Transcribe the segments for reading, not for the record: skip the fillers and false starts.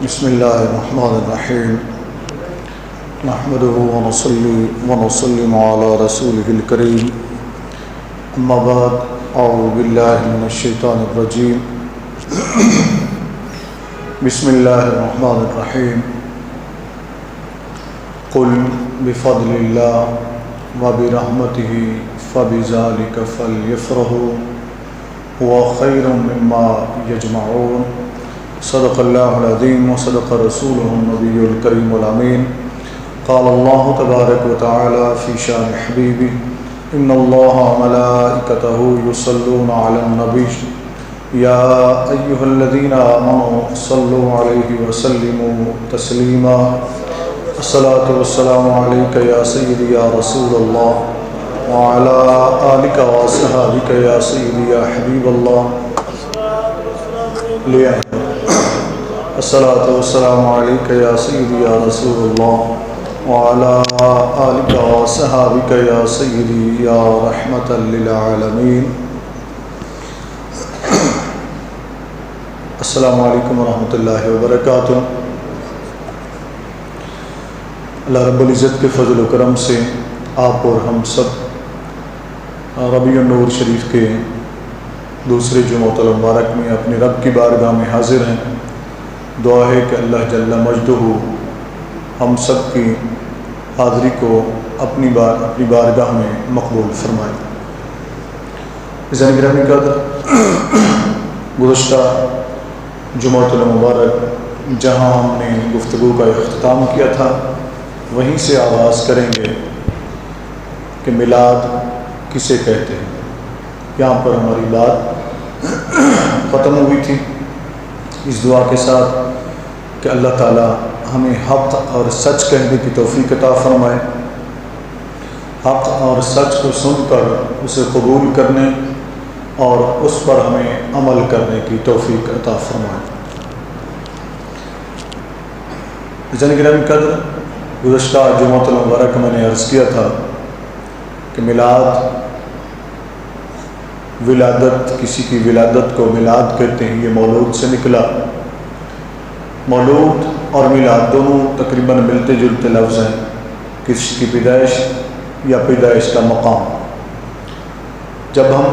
بسم اللہ الرحمن الرحیم نحمده ونصلي ونسلم على رسوله الكريم اما بعد اعوذ باللہ من الشیطان الرجیم بسم اللہ الرحمن الرحیم قل بفضل اللہ وبرحمته فبذلك فلیفرحوا هو خیر مما یجمعون صدق اللہ العظیم وصدق رسولہ النبی الکریم الامین قال اللہ تبارک وتعالی فی شان حبیبہ ان اللہ وملائکتہ یصلون علی النبی یا ایہا الذین آمنوا صلوا علیہ وسلموا تسلیما الصلاة والسلام علیک یا سیدی یا رسول اللہ وعلی آلک واصحابک یا سیدی یا حبیب اللہ الصلاة والسلام علیک یا سیدی یا رسول اللہ وعلی آلک وصحابک یا سیدی یا رحمتا للعالمین. السلام علیکم ورحمۃ اللہ وبرکاتہ. اللہ رب العزت کے فضل و کرم سے آپ اور ہم سب ربیع النور شریف کے دوسرے جمعۃ المبارک میں اپنے رب کی بارگاہ میں حاضر ہیں. دعا ہے کہ اللہ جل مجدہ ہم سب کی حاضری کو اپنی بارگاہ میں مقبول فرمائے. عزیزان گرامی قدر، گزشتہ جمعۃ المبارک جہاں ہم نے گفتگو کا اختتام کیا تھا وہیں سے آغاز کریں گے کہ میلاد کسے کہتے ہیں. یہاں پر ہماری بات ختم ہوئی تھی اس دعا کے ساتھ کہ اللہ تعالی ہمیں حق اور سچ کہنے کی توفیق عطا فرمائے، حق اور سچ کو سن کر اسے قبول کرنے اور اس پر ہمیں عمل کرنے کی توفیق عطا فرمائے. جن گرامی قدر، گزشتہ جمعۃ المبارک میں نے عرض کیا تھا کہ میلاد، ولادت، کسی کی ولادت کو میلاد کہتے ہیں. یہ مولود سے نکلا. مولود اور میلاد دونوں تقریباً ملتے جلتے لفظ ہیں. کسی کی پیدائش یا پیدائش کا مقام. جب ہم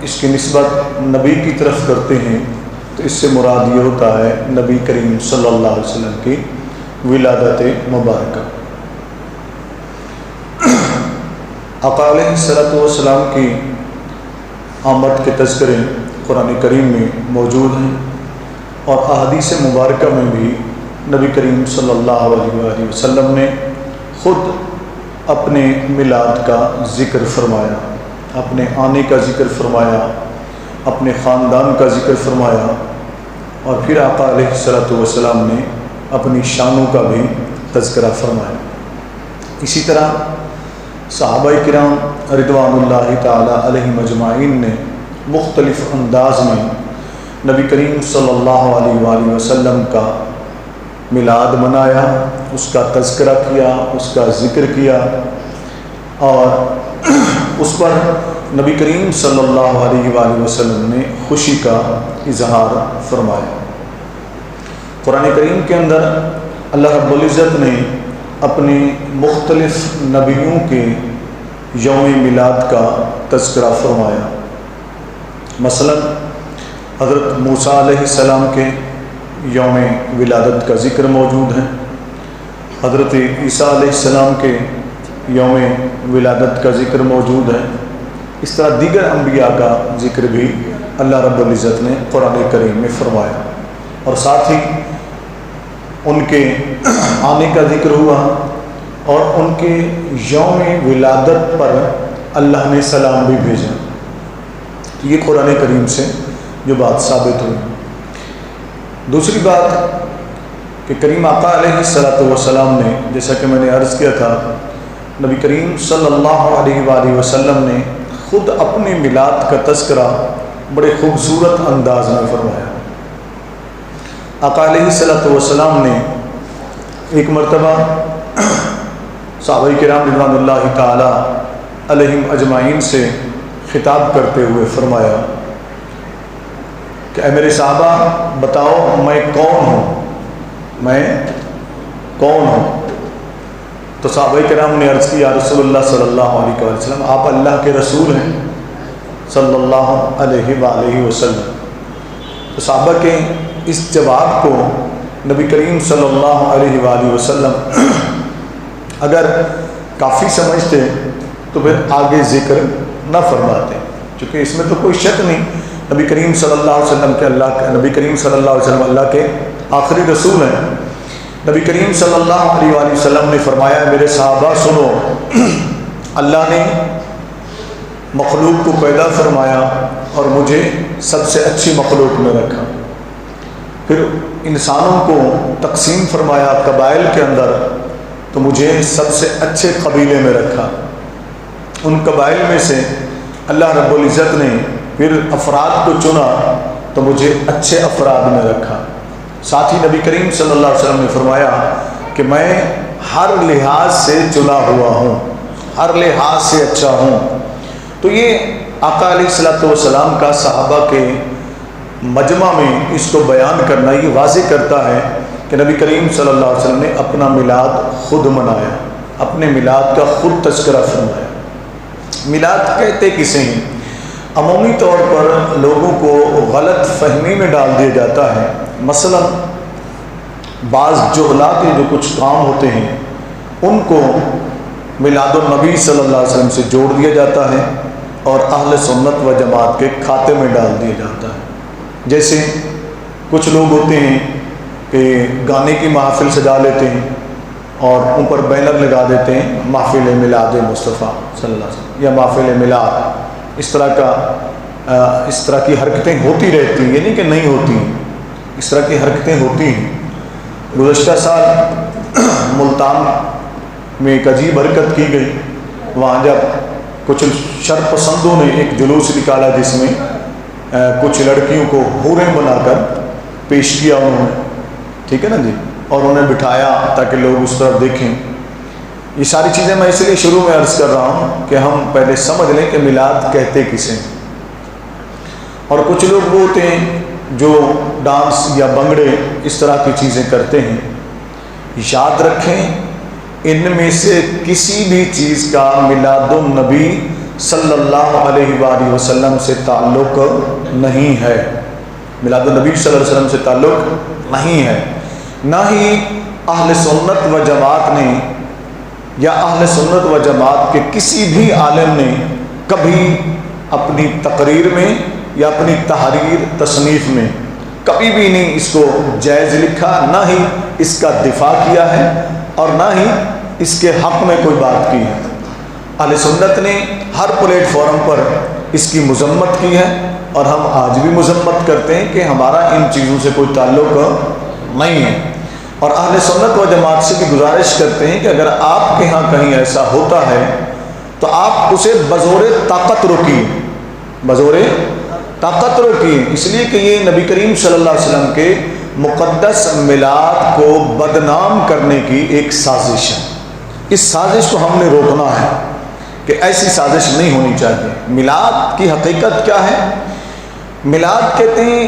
اس کی نسبت نبی کی طرف کرتے ہیں تو اس سے مراد یہ ہوتا ہے نبی کریم صلی اللہ علیہ وسلم کی ولادت مبارکہ. آقا علیہ الصلوۃ والسلام کی آمد کے تذکرے قرآن کریم میں موجود ہیں اور احادیث مبارکہ میں بھی نبی کریم صلی اللہ علیہ وآلہ وسلم نے خود اپنے میلاد کا ذکر فرمایا، اپنے آنے کا ذکر فرمایا، اپنے خاندان کا ذکر فرمایا اور پھر آقا علیہ الصلوۃ والسلام نے اپنی شانوں کا بھی تذکرہ فرمایا. اسی طرح صحابہ کرام رضوان اللہ تعالی علیہم اجمعین نے مختلف انداز میں نبی کریم صلی اللہ علیہ وآلہ وسلم کا میلاد منایا، اس کا تذکرہ کیا، اس کا ذکر کیا اور اس پر نبی کریم صلی اللہ علیہ وآلہ وسلم نے خوشی کا اظہار فرمایا. قرآن کریم کے اندر اللہ رب العزت نے اپنے مختلف نبیوں کے یوم میلاد کا تذکرہ فرمایا. مثلا حضرت موسیٰ علیہ السلام کے یوم ولادت کا ذکر موجود ہے. حضرت عیسیٰ علیہ السلام کے یوم ولادت کا ذکر موجود ہے. اس طرح دیگر انبیاء کا ذکر بھی اللہ رب العزت نے قرآن کریم میں فرمایا اور ساتھ ہی ان کے آنے کا ذکر ہوا اور ان کے یوم ولادت پر اللہ نے سلام بھی بھیجا. یہ قرآن کریم سے جو بات ثابت ہوئی. دوسری بات کہ کریم آقا علیہ الصلوۃ والسلام نے، جیسا کہ میں نے عرض کیا تھا، نبی کریم صلی اللہ علیہ وآلہ وسلم نے خود اپنے میلاد کا تذکرہ بڑے خوبصورت انداز میں فرمایا. آقا علیہ الصلوۃ والسلام نے ایک مرتبہ صحابہ کرام رضوان اللہ تعالی علیہم اجمعین سے خطاب کرتے ہوئے فرمایا کہ اے میرے صحابہ بتاؤ میں کون ہوں. میں کون ہوں؟ تو صحابہ کرام نے عرض کی یا رسول اللہ صلی اللہ علیہ وسلم آپ اللہ کے رسول ہیں صلی اللہ علیہ وآلہ وسلم۔ تو صحابہ کے اس جواب کو نبی کریم صلی اللہ علیہ وآلہ وسلم اگر کافی سمجھتے تو پھر آگے ذکر نہ فرماتے، چونکہ اس میں تو کوئی شک نہیں نبی کریم صلی اللہ علیہ وسلم کے نبی کریم صلی اللہ علیہ وسلم اللہ کے آخری رسول ہیں۔ نبی کریم صلی اللہ علیہ وآلہ وسلم نے فرمایا میرے صحابہ سنو، اللہ نے مخلوق کو پیدا فرمایا اور مجھے سب سے اچھی مخلوق میں رکھا، پھر انسانوں کو تقسیم فرمایا قبائل کے اندر تو مجھے سب سے اچھے قبیلے میں رکھا، ان قبائل میں سے اللہ رب العزت نے پھر افراد کو چنا تو مجھے اچھے افراد میں رکھا۔ ساتھ ہی نبی کریم صلی اللہ علیہ وسلم نے فرمایا کہ میں ہر لحاظ سے چنا ہوا ہوں، ہر لحاظ سے اچھا ہوں۔ تو یہ آقا علیہ الصلوۃ والسلام کا صحابہ کے مجمع میں اس کو بیان کرنا یہ واضح کرتا ہے کہ نبی کریم صلی اللہ علیہ وسلم نے اپنا میلاد خود منایا، اپنے میلاد کا خود تذکرہ فرمایا۔ میلاد کہتے کسے ہیں؟ عمومی طور پر لوگوں کو غلط فہمی میں ڈال دیا جاتا ہے، مثلا بعض جہلا کے جو کچھ کام ہوتے ہیں ان کو میلاد النبی صلی اللہ علیہ وسلم سے جوڑ دیا جاتا ہے اور اہل سنت و جماعت کے کھاتے میں ڈال دیا جاتا ہے۔ جیسے کچھ لوگ ہوتے ہیں کہ گانے کی محفل سجا لیتے ہیں اور ان پر بینر لگا دیتے ہیں محفل میلاد مصطفیٰ صلی اللہ علیہ وسلم یا محفل میلاد، اس طرح کی حرکتیں ہوتی رہتی ہیں، یہ نہیں کہ نہیں ہوتی ہیں، اس طرح کی حرکتیں ہوتی ہیں۔ گزشتہ سال ملتان میں ایک عجیب حرکت کی گئی، وہاں جب کچھ شر پسندوں نے ایک جلوس نکالا جس میں کچھ لڑکیوں کو حوریں بنا کر پیش کیا انہوں نے، ٹھیک ہے نا جی، اور انہیں بٹھایا تاکہ لوگ اس طرف دیکھیں۔ یہ ساری چیزیں میں اس لیے شروع میں عرض کر رہا ہوں کہ ہم پہلے سمجھ لیں کہ میلاد کہتے کسے۔ اور کچھ لوگ وہ ہوتے ہیں جو ڈانس یا بنگڑے اس طرح کی چیزیں کرتے ہیں، یاد رکھیں ان میں سے کسی بھی چیز کا میلاد النبی صلی اللہ علیہ وآلہ وسلم سے تعلق نہیں ہے، میلاد النبی صلی اللہ علیہ وسلم سے تعلق نہیں ہے، نہ ہی اہل سنت و جماعت نے یا اہل سنت و جماعت کے کسی بھی عالم نے کبھی اپنی تقریر میں یا اپنی تحریر تصنیف میں کبھی بھی نہیں اس کو جائز لکھا، نہ ہی اس کا دفاع کیا ہے اور نہ ہی اس کے حق میں کوئی بات کی ہے۔ اہل سنت نے ہر پلیٹ فارم پر اس کی مذمت کی ہے اور ہم آج بھی مذمت کرتے ہیں کہ ہمارا ان چیزوں سے کوئی تعلق نہیں ہے، اور اہل سنت و جماعت سے بھی گزارش کرتے ہیں کہ اگر آپ کے ہاں کہیں ایسا ہوتا ہے تو آپ اسے بزور طاقت روکیے، بزور طاقت روکیے، اس لیے کہ یہ نبی کریم صلی اللہ علیہ وسلم کے مقدس میلاد کو بدنام کرنے کی ایک سازش ہے۔ اس سازش کو ہم نے روکنا ہے کہ ایسی سازش نہیں ہونی چاہیے۔ میلاد کی حقیقت کیا ہے؟ میلاد کہتے ہیں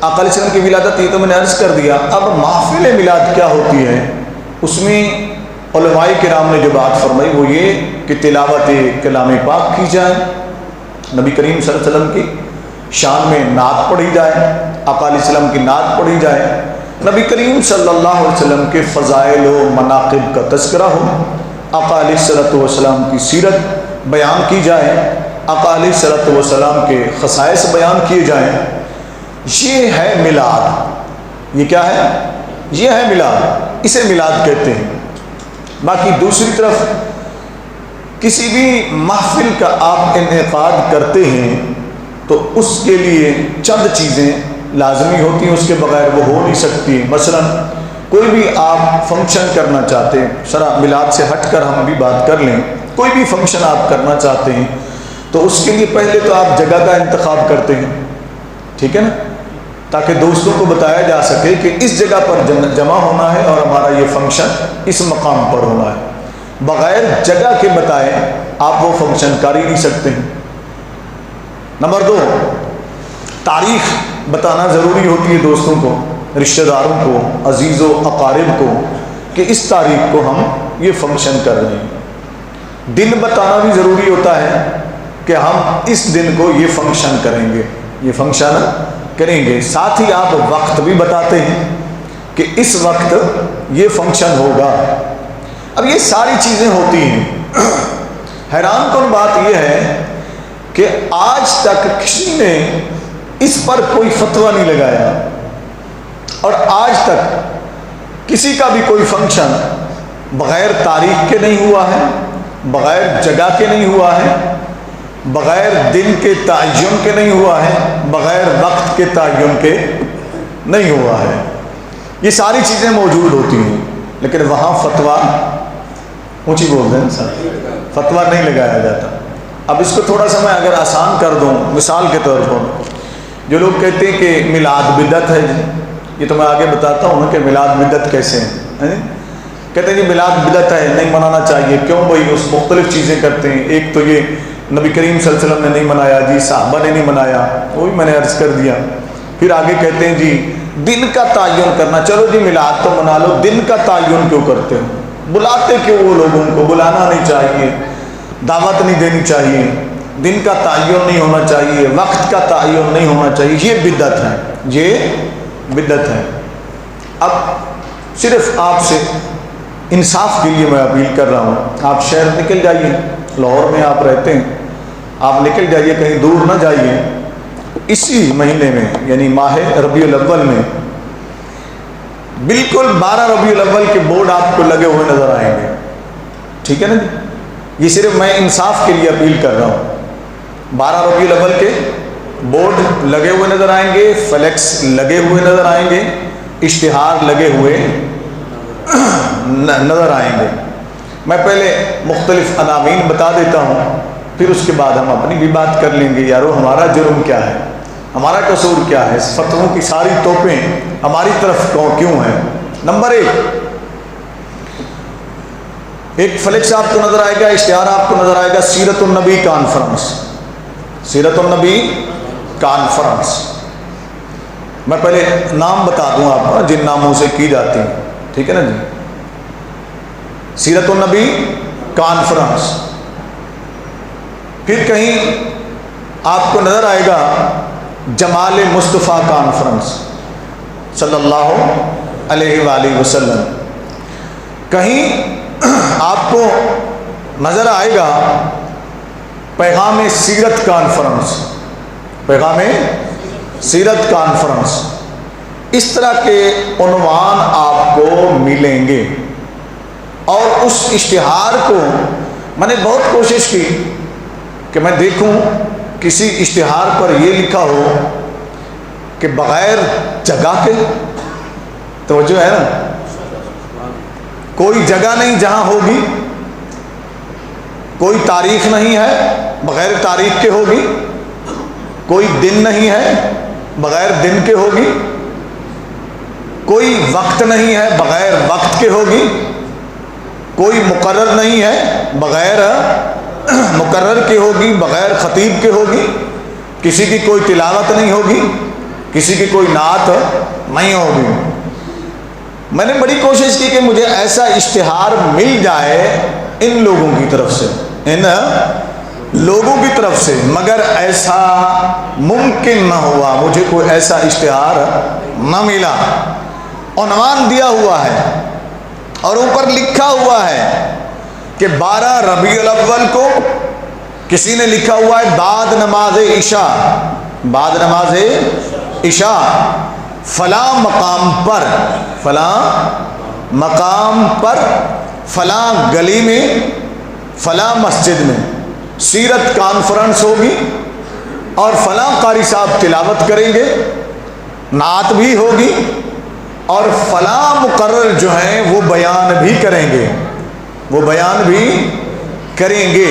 آقا علیہ السلام کی ولادت، یہ تو میں نے عرض کر دیا۔ اب محفل میلاد کیا ہوتی ہے؟ اس میں علماء کرام نے جو بات فرمائی وہ یہ کہ تلاوت کلام پاک کی جائے، نبی کریم صلی اللہ علیہ وسلم کی شان میں نعت پڑھی جائے، آقا علیہ السلام کی نعت پڑھی جائے، نبی کریم صلی اللہ علیہ وسلم کے فضائل و مناقب کا تذکرہ ہو، آقا علیہ السلام کی سیرت بیان کی جائے، آقا علیہ السلام کے خصائص بیان کیے جائیں۔ یہ ہے میلاد۔ یہ کیا ہے؟ یہ ہے میلاد، اسے میلاد کہتے ہیں۔ باقی دوسری طرف کسی بھی محفل کا آپ انعقاد کرتے ہیں تو اس کے لیے چند چیزیں لازمی ہوتی ہیں، اس کے بغیر وہ ہو نہیں سکتی۔ مثلا کوئی بھی آپ فنکشن کرنا چاہتے ہیں، شرح میلاد سے ہٹ کر ہم بھی بات کر لیں، کوئی بھی فنکشن آپ کرنا چاہتے ہیں تو اس کے لیے پہلے تو آپ جگہ کا انتخاب کرتے ہیں، ٹھیک ہے نا، تاکہ دوستوں کو بتایا جا سکے کہ اس جگہ پر جمع ہونا ہے اور ہمارا یہ فنکشن اس مقام پر ہونا ہے۔ بغیر جگہ کے بتائے آپ وہ فنکشن کر ہی نہیں سکتے ہیں۔ نمبر 2، تاریخ بتانا ضروری ہوتی ہے دوستوں کو۔ رشتہ داروں کو، عزیز و اقارب کو کہ اس تاریخ کو ہم یہ فنکشن کر رہے ہیں۔ دن بتانا بھی ضروری ہوتا ہے کہ ہم اس دن کو یہ فنکشن کریں گے، یہ فنکشن کریں گے، ساتھ ہی آپ وقت بھی بتاتے ہیں کہ اس وقت یہ فنکشن ہوگا۔ اب یہ ساری چیزیں ہوتی ہیں۔ حیران کن بات یہ ہے کہ آج تک کسی نے اس پر کوئی فتویٰ نہیں لگایا، اور آج تک کسی کا بھی کوئی فنکشن بغیر تاریخ کے نہیں ہوا ہے، بغیر جگہ کے نہیں ہوا ہے، بغیر دن کے تعین کے نہیں ہوا ہے، بغیر وقت کے تعین کے نہیں ہوا ہے۔ یہ ساری چیزیں موجود ہوتی ہیں، لیکن وہاں فتویٰ اونچی بول دیں سر، فتویٰ نہیں لگایا جاتا۔ اب اس کو تھوڑا سا میں اگر آسان کر دوں، مثال کے طور پر جو لوگ کہتے ہیں کہ میلاد بدعت ہے، یہ تو میں آگے بتاتا ہوں کہ میلاد بدعت کیسے ہیں۔ کہتے ہیں کہ میلاد بدعت ہے، نہیں منانا چاہیے، کیوں بھائی؟ اس مختلف چیزیں کرتے ہیں۔ ایک تو یہ نبی کریم صلی اللہ علیہ وسلم نے نہیں منایا جی، صحابہ نے نہیں منایا، وہ بھی میں نے عرض کر دیا۔ پھر آگے کہتے ہیں جی دن کا تعین کرنا، چلو جی میلاد تو منا لو، دن کا تعین کیوں کرتے ہو؟ بلاتے کیوں وہ لوگوں کو؟ بلانا نہیں چاہیے، دعوت نہیں دینی چاہیے، دن کا تعین نہیں ہونا چاہیے، وقت کا تعین نہیں ہونا چاہیے، یہ بدعت ہے، یہ بدعت ہے۔ اب صرف آپ سے انصاف کے لیے میں اپیل کر رہا ہوں، آپ شہر نکل جائیے، لاہور میں آپ رہتے ہیں، آپ نکل جائیے، کہیں دور نہ جائیے۔ اسی مہینے میں یعنی ماہ ربیع الاول میں بالکل 12 ربیع الاول کے بورڈ آپ کو لگے ہوئے نظر آئیں گے، ٹھیک ہے نا جی؟ یہ صرف میں انصاف کے لیے اپیل کر رہا ہوں۔ 12 ربیع الاول کے بورڈ لگے ہوئے نظر آئیں گے، فلیکس لگے ہوئے نظر آئیں گے، اشتہار لگے ہوئے نظر آئیں گے۔ میں پہلے مختلف عناوین بتا دیتا ہوں، پھر اس کے بعد ہم اپنی بھی بات کر لیں گے، یارو ہمارا جرم کیا ہے، ہمارا قصور کیا ہے، اس فتووں کی ساری توپیں ہماری طرف کیوں ہیں۔ نمبر ایک فلیکس آپ کو نظر آئے گا، اشتہار آپ کو نظر آئے گا، سیرت النبی کانفرنس، سیرت النبی کانفرنس۔ میں پہلے نام بتا دوں آپ کو جن ناموں سے کی جاتی ہیں، ٹھیک ہے نا جی؟ سیرت النبی کانفرنس۔ پھر کہیں آپ کو نظر آئے گا جمال مصطفیٰ کانفرنس صلی اللہ علیہ وآلہ وسلم۔ کہیں آپ کو نظر آئے گا پیغام سیرت کانفرنس، پیغام سیرت کانفرنس۔ اس طرح کے عنوان آپ کو ملیں گے، اور اس اشتہار کو میں نے بہت کوشش کی کہ میں دیکھوں کسی اشتہار پر یہ لکھا ہو کہ بغیر جگہ کے، توجہ ہے نا، کوئی جگہ نہیں جہاں ہوگی، کوئی تاریخ نہیں ہے بغیر تاریخ کے ہوگی، کوئی دن نہیں ہے بغیر دن کے ہوگی، کوئی وقت نہیں ہے بغیر وقت کے ہوگی، کوئی مقرر نہیں ہے بغیر مقرر کے ہوگی، بغیر خطیب کے ہوگی، کسی کی کوئی تلاوت نہیں ہوگی، کسی کی کوئی نعت نہیں ہوگی۔ میں نے بڑی کوشش کی کہ مجھے ایسا اشتہار مل جائے ان لوگوں کی طرف سے، ان لوگوں کی طرف سے، مگر ایسا ممکن نہ ہوا، مجھے کوئی ایسا اشتہار نہ ملا۔ عنوان دیا ہوا ہے اور اوپر لکھا ہوا ہے کہ 12 ربیع الاول کو، کسی نے لکھا ہوا ہے بعد نماز عشاء، بعد نماز عشاء فلاں مقام پر، فلاں مقام پر، فلاں گلی میں، فلاں مسجد میں سیرت کانفرنس ہوگی، اور فلاں قاری صاحب تلاوت کریں گے، نعت بھی ہوگی، اور فلاں مقرر جو ہیں وہ بیان بھی کریں گے، وہ بیان بھی کریں گے۔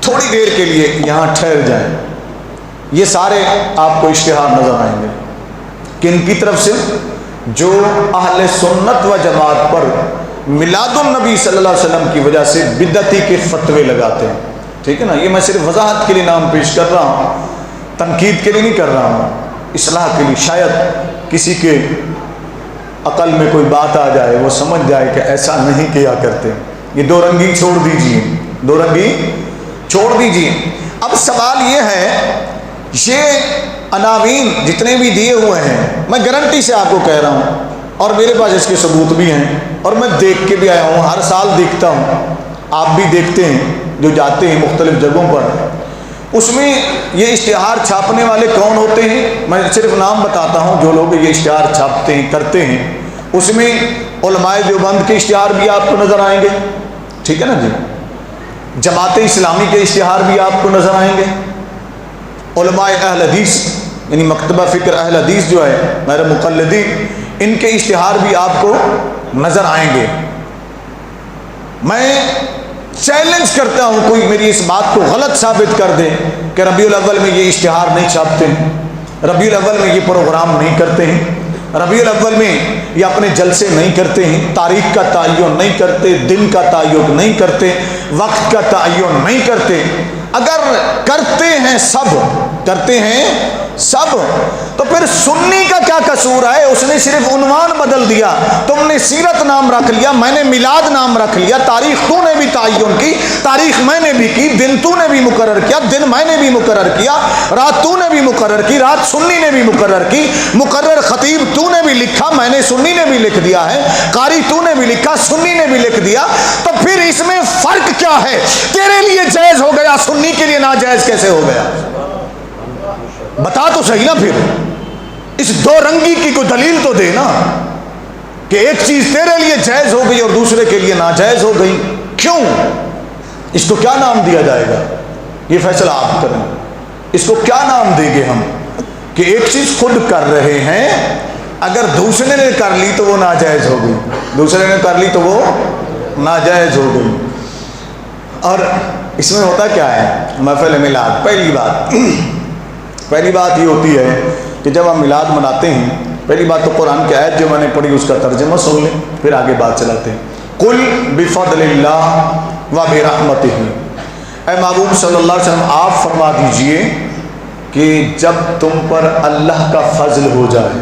تھوڑی دیر کے لیے یہاں ٹھہر جائیں، یہ سارے آپ کو اشتہار نظر آئیں گے، کن کی طرف سے؟ جو اہل سنت و جماعت پر میلاد النبی صلی اللہ علیہ وسلم کی وجہ سے بدعتی کے فتوے لگاتے ہیں، ٹھیک ہے نا؟ یہ میں صرف وضاحت کے لیے نام پیش کر رہا ہوں، تنقید کے لیے نہیں کر رہا ہوں، اصلاح کے لیے۔ شاید کسی کے عقل میں کوئی بات آ جائے وہ سمجھ جائے کہ ایسا نہیں کیا کرتے. یہ دو رنگی چھوڑ دیجئے، دو رنگی چھوڑ دیجئے. اب سوال یہ ہے، یہ عناوین جتنے بھی دیے ہوئے ہیں، میں گارنٹی سے آپ کو کہہ رہا ہوں اور میرے پاس اس کے ثبوت بھی ہیں اور میں دیکھ کے بھی آیا ہوں، ہر سال دیکھتا ہوں، آپ بھی دیکھتے ہیں جو جاتے ہیں مختلف جگہوں پر. اس میں یہ اشتہار چھاپنے والے کون ہوتے ہیں؟ میں صرف نام بتاتا ہوں جو لوگ یہ اشتہار چھاپتے ہیں کرتے ہیں. اس میں علماء دیوبند کے اشتہار بھی آپ کو نظر آئیں گے، ٹھیک ہے نا جی. جماعت اسلامی کے اشتہار بھی آپ کو نظر آئیں گے. علماء اہل حدیث یعنی مکتبہ فکر اہل حدیث جو ہے میرے مقلدین، ان کے اشتہار بھی آپ کو نظر آئیں گے. میں چیلنج کرتا ہوں کوئی میری اس بات کو غلط ثابت کر دے کہ ربیع الاول میں یہ اشتہار نہیں چھاپتے ہیں، ربیع الاول میں یہ پروگرام نہیں کرتے ہیں، ربیع الاول میں یہ اپنے جلسے نہیں کرتے ہیں، تاریخ کا تعین نہیں کرتے، دن کا تعین نہیں کرتے، وقت کا تعین نہیں کرتے. اگر کرتے ہیں سب، کرتے ہیں سب، تو پھر سنی کا کیا قصور ہے؟ اس نے صرف عنوان بدل دیا، تم نے سیرت نام رکھ لیا، میں نے میلاد نام رکھ لیا. تاریخ تو نے بھی تعین کی، تاریخ میں نے بھی کی، دن تو نے بھی مقرر کیا، دن میں نے بھی مقرر کیا، رات تو نے بھی مقرر کی، رات سنی نے بھی مقرر کی، مقرر خطیب تو نے بھی لکھا، میں نے سنی نے بھی لکھ دیا ہے، قاری تو نے بھی لکھا، سنی نے بھی لکھ دیا. تو پھر اس میں فرق کیا ہے؟ تیرے لیے جائز ہو گیا، سنی کے لیے ناجائز کیسے ہو گیا؟ بتا تو صحیح نا. پھر اس دو رنگی کی کوئی دلیل تو دے نا کہ ایک چیز تیرے لیے جائز ہو گئی اور دوسرے کے لیے ناجائز ہو گئی. کیوں؟ اس کو کیا نام دیا جائے گا؟ یہ فیصلہ آپ کریں. اس کو کیا نام دیں گے ہم کہ ایک چیز خود کر رہے ہیں، اگر دوسرے نے کر لی تو وہ ناجائز ہو گئی، دوسرے نے کر لی تو وہ ناجائز ہو گئی. اور اس میں ہوتا کیا ہے؟ محفل میلاد، پہلی بات یہ ہوتی ہے کہ جب ہم میلاد مناتے ہیں، پہلی بات تو قرآن کی آیت جو میں نے پڑھی اس کا ترجمہ سن لیں، پھر آگے بات چلاتے ہیں. قل بفضل اللہ و برحمتہ، اے محبوب صلی اللہ علیہ وسلم آپ فرما دیجئے کہ جب تم پر اللہ کا فضل ہو جائے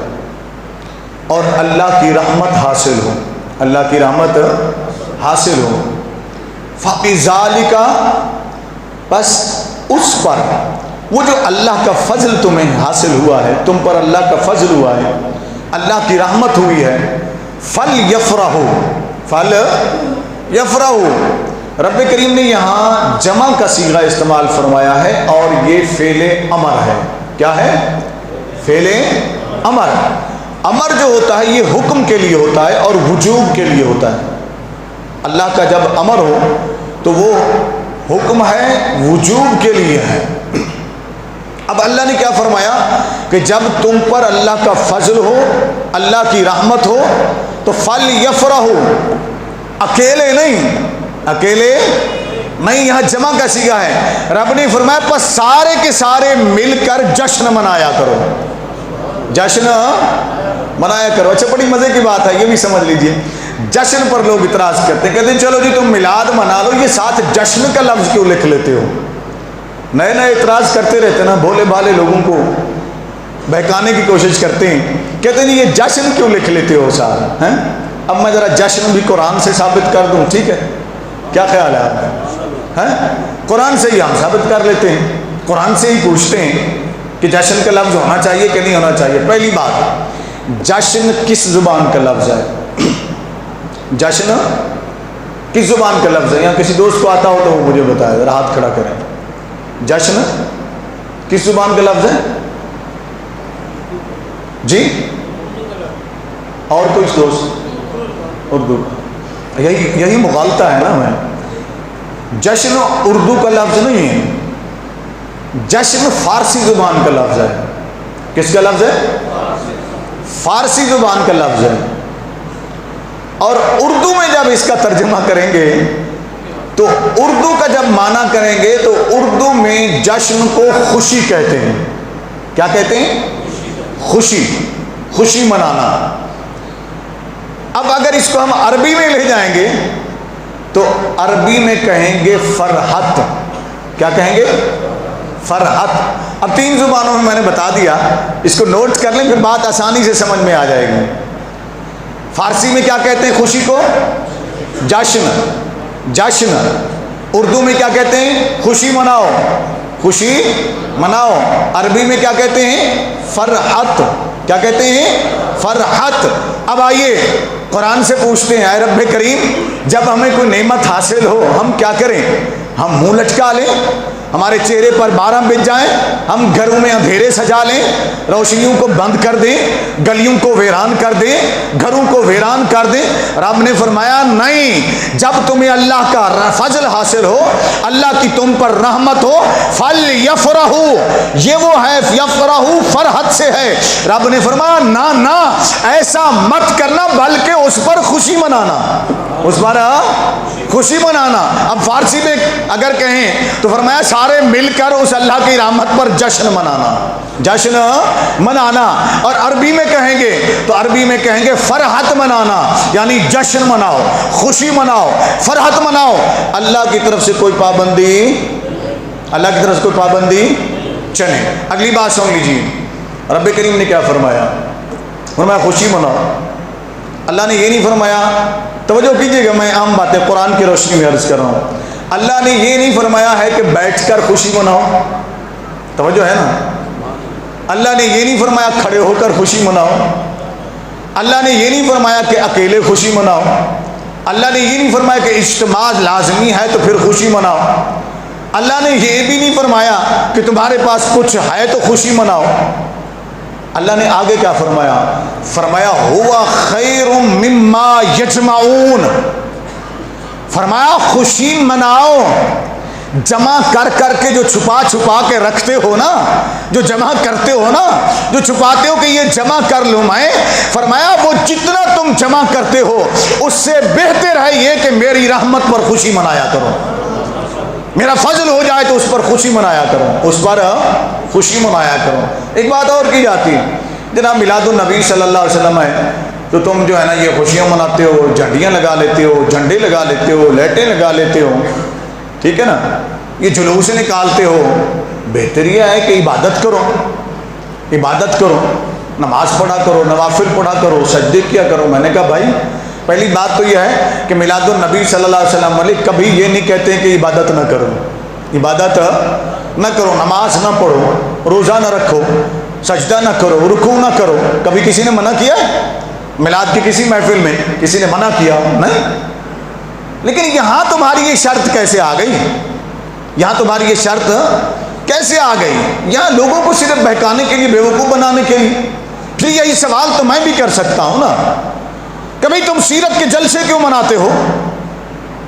اور اللہ کی رحمت حاصل ہو، اللہ کی رحمت حاصل ہو، فَبِذَالِكَ، بس اس پر، وہ جو اللہ کا فضل تمہیں حاصل ہوا ہے، تم پر اللہ کا فضل ہوا ہے، اللہ کی رحمت ہوئی ہے، فَلْيَفْرَحُوا، فَلْيَفْرَحُوا. رب کریم نے یہاں جمع کا صیغہ استعمال فرمایا ہے اور یہ فعل امر ہے. کیا ہے؟ فعل امر. امر جو ہوتا ہے یہ حکم کے لیے ہوتا ہے اور وجوب کے لیے ہوتا ہے. اللہ کا جب امر ہو تو وہ حکم ہے، وجوب کے لیے ہے. اب اللہ نے کیا فرمایا کہ جب تم پر اللہ کا فضل ہو، اللہ کی رحمت ہو تو فَلْيَفْرَحُوا، اکیلے نہیں، یہاں جمع کا صیغہ ہے. رب نے فرمایا پس سارے کے سارے مل کر جشن منایا کرو، جشن منایا کرو. اچھا بڑی مزے کی بات ہے، یہ بھی سمجھ لیجئے. جشن پر لوگ اعتراض کرتے ہیں، کہتے ہیں چلو جی تم میلاد منا لو، یہ ساتھ جشن کا لفظ کیوں لکھ لیتے ہو؟ نئے اعتراض کرتے رہتے نا، بھولے بھالے لوگوں کو بہکانے کی کوشش کرتے ہیں. کہتے ہیں یہ جشن کیوں لکھ لیتے ہو ساتھ؟ اب میں ذرا جشن بھی قرآن سے ثابت کر دوں، ٹھیک ہے؟ کیا خیال ہے آپ کا؟ قرآن سے ہی ہم ثابت کر لیتے ہیں، قرآن سے ہی پوچھتے ہیں کہ جشن کا لفظ ہونا چاہیے کہ نہیں ہونا چاہیے. پہلی بات، جشن کس زبان کا لفظ ہے؟ جشن کس زبان کا لفظ ہے؟ یہاں کسی دوست کو آتا ہو تو وہ مجھے بتائے، ذرا ہاتھ کھڑا کریں. جشن کس زبان کا لفظ ہے جی؟ اور کوئی دوست؟ اردو. یہی مغالطہ ہے نا. میں جشن اردو کا لفظ نہیں ہے، جشن فارسی زبان کا لفظ ہے. کس کا لفظ ہے؟ فارسی زبان کا لفظ ہے. اور اردو میں جب اس کا ترجمہ کریں گے تو اردو کا جب معنی کریں گے تو اردو میں جشن کو خوشی کہتے ہیں. کیا کہتے ہیں؟ خوشی منانا. اب اگر اس کو ہم عربی میں لے جائیں گے تو عربی میں کہیں گے فرحت. کیا کہیں گے؟ فرحت. اب 3 زبانوں میں نے بتا دیا، اس کو نوٹ کر لیں، پھر بات آسانی سے سمجھ میں آ جائے گی. فارسی میں کیا کہتے ہیں خوشی کو؟ جشن، جشن۔ اردو میں کیا کہتے ہیں؟ خوشی مناؤ، خوشی مناؤ۔ عربی میں کیا کہتے ہیں؟ فرحت۔ کیا کہتے ہیں؟ فرحت۔ اب آئیے قرآن سے پوچھتے ہیں، اے رب کریم، جب ہمیں کوئی نعمت حاصل ہو ہم کیا کریں؟ ہم منہ لٹکا لیں، ہمارے چہرے پر بارہ بج جائیں، ہم گھروں میں اندھیرے سجا لیں، روشنیوں کو بند کر دیں، گلیوں کو ویران کر دیں، گھروں کو ویران کر دیں؟ رب نے فرمایا نہیں، جب تمہیں اللہ کا فضل حاصل ہو، اللہ کی تم پر رحمت ہو، فَلْيَفْرَحُوا، یہ وہ ہے یفرحوا فرحت سے ہے۔ رب نے فرمایا نہ نہ ایسا مت کرنا، بلکہ اس پر خوشی منانا، اس پر خوشی منانا۔ اب فارسی میں اگر کہیں تو فرمایا سارے مل کر اس اللہ کی رحمت پر جشن منانا، جشن منانا۔ اور عربی میں کہیں گے تو عربی میں کہیں گے فرحت منانا، یعنی جشن مناؤ، خوشی مناؤ، فرحت مناؤ۔ اللہ کی طرف سے کوئی پابندی، اللہ کی طرف سے کوئی پابندی چلیں۔ اگلی بات سن لیجیے، رب کریم نے کیا فرمایا؟ فرمایا خوشی مناؤ۔ اللہ نے یہ نہیں فرمایا، توجہ کیجیے گا، میں عام باتیں قرآن کی روشنی میں عرض کر رہا ہوں، اللہ نے یہ نہیں فرمایا ہے کہ بیٹھ کر خوشی مناؤ، توجہ ہے نا؟ اللہ نے یہ نہیں فرمایا کھڑے ہو کر خوشی مناؤ، اللہ نے یہ نہیں فرمایا کہ اکیلے خوشی مناؤ، اللہ نے یہ نہیں فرمایا کہ اجتماع لازمی ہے تو پھر خوشی مناؤ، اللہ نے یہ بھی نہیں فرمایا کہ تمہارے پاس کچھ ہے تو خوشی مناؤ۔ اللہ نے آگے کیا فرمایا؟ فرمایا ہوا خیر مما یجمعون، فرمایا خوشی مناؤ، جمع کر کر کے جو چھپا چھپا کے رکھتے ہو نا، جو جمع کرتے ہو نا، جو چھپاتے ہو کہ یہ جمع کر لوں میں، فرمایا وہ جتنا تم جمع کرتے ہو اس سے بہتر ہے یہ کہ میری رحمت پر خوشی منایا کرو، میرا فضل ہو جائے تو اس پر خوشی منایا کرو، اس پر خوشی منایا کرو۔ ایک بات اور کی جاتی ہے، جناب میلاد النبی صلی اللہ علیہ وسلم ہے تو تم جو ہے نا یہ خوشیاں مناتے ہو، جھنڈیاں لگا لیتے ہو، جھنڈے لگا لیتے ہو، لائٹیں لگا لیتے ہو، ٹھیک ہے نا، یہ جلوس نکالتے ہو، بہتر یہ ہے کہ عبادت کرو، عبادت کرو، نماز پڑھا کرو، نوافل پڑھا کرو، سجدے کیا کرو۔ میں نے کہا بھائی پہلی بات تو یہ ہے کہ میلاد النبی صلی اللہ علیہ وسلم والے کبھی یہ نہیں کہتے ہیں کہ عبادت نہ کرو، عبادت نہ کرو، نماز نہ پڑھو، روزہ نہ رکھو، سجدہ نہ کرو، رکوع نہ کرو، کبھی کسی نے منع کیا؟ میلاد کی کسی محفل میں کسی نے منع کیا؟ نہیں۔ لیکن یہاں تمہاری یہ شرط کیسے آ گئی؟ یہاں تمہاری یہ شرط کیسے آ گئی؟ یہاں لوگوں کو صرف بہکانے کے لیے، بیوقوف بنانے کے لیے۔ پھر یہی سوال تو میں بھی کر سکتا ہوں نا، کبھی تم سیرت کے جلسے کیوں مناتے ہو؟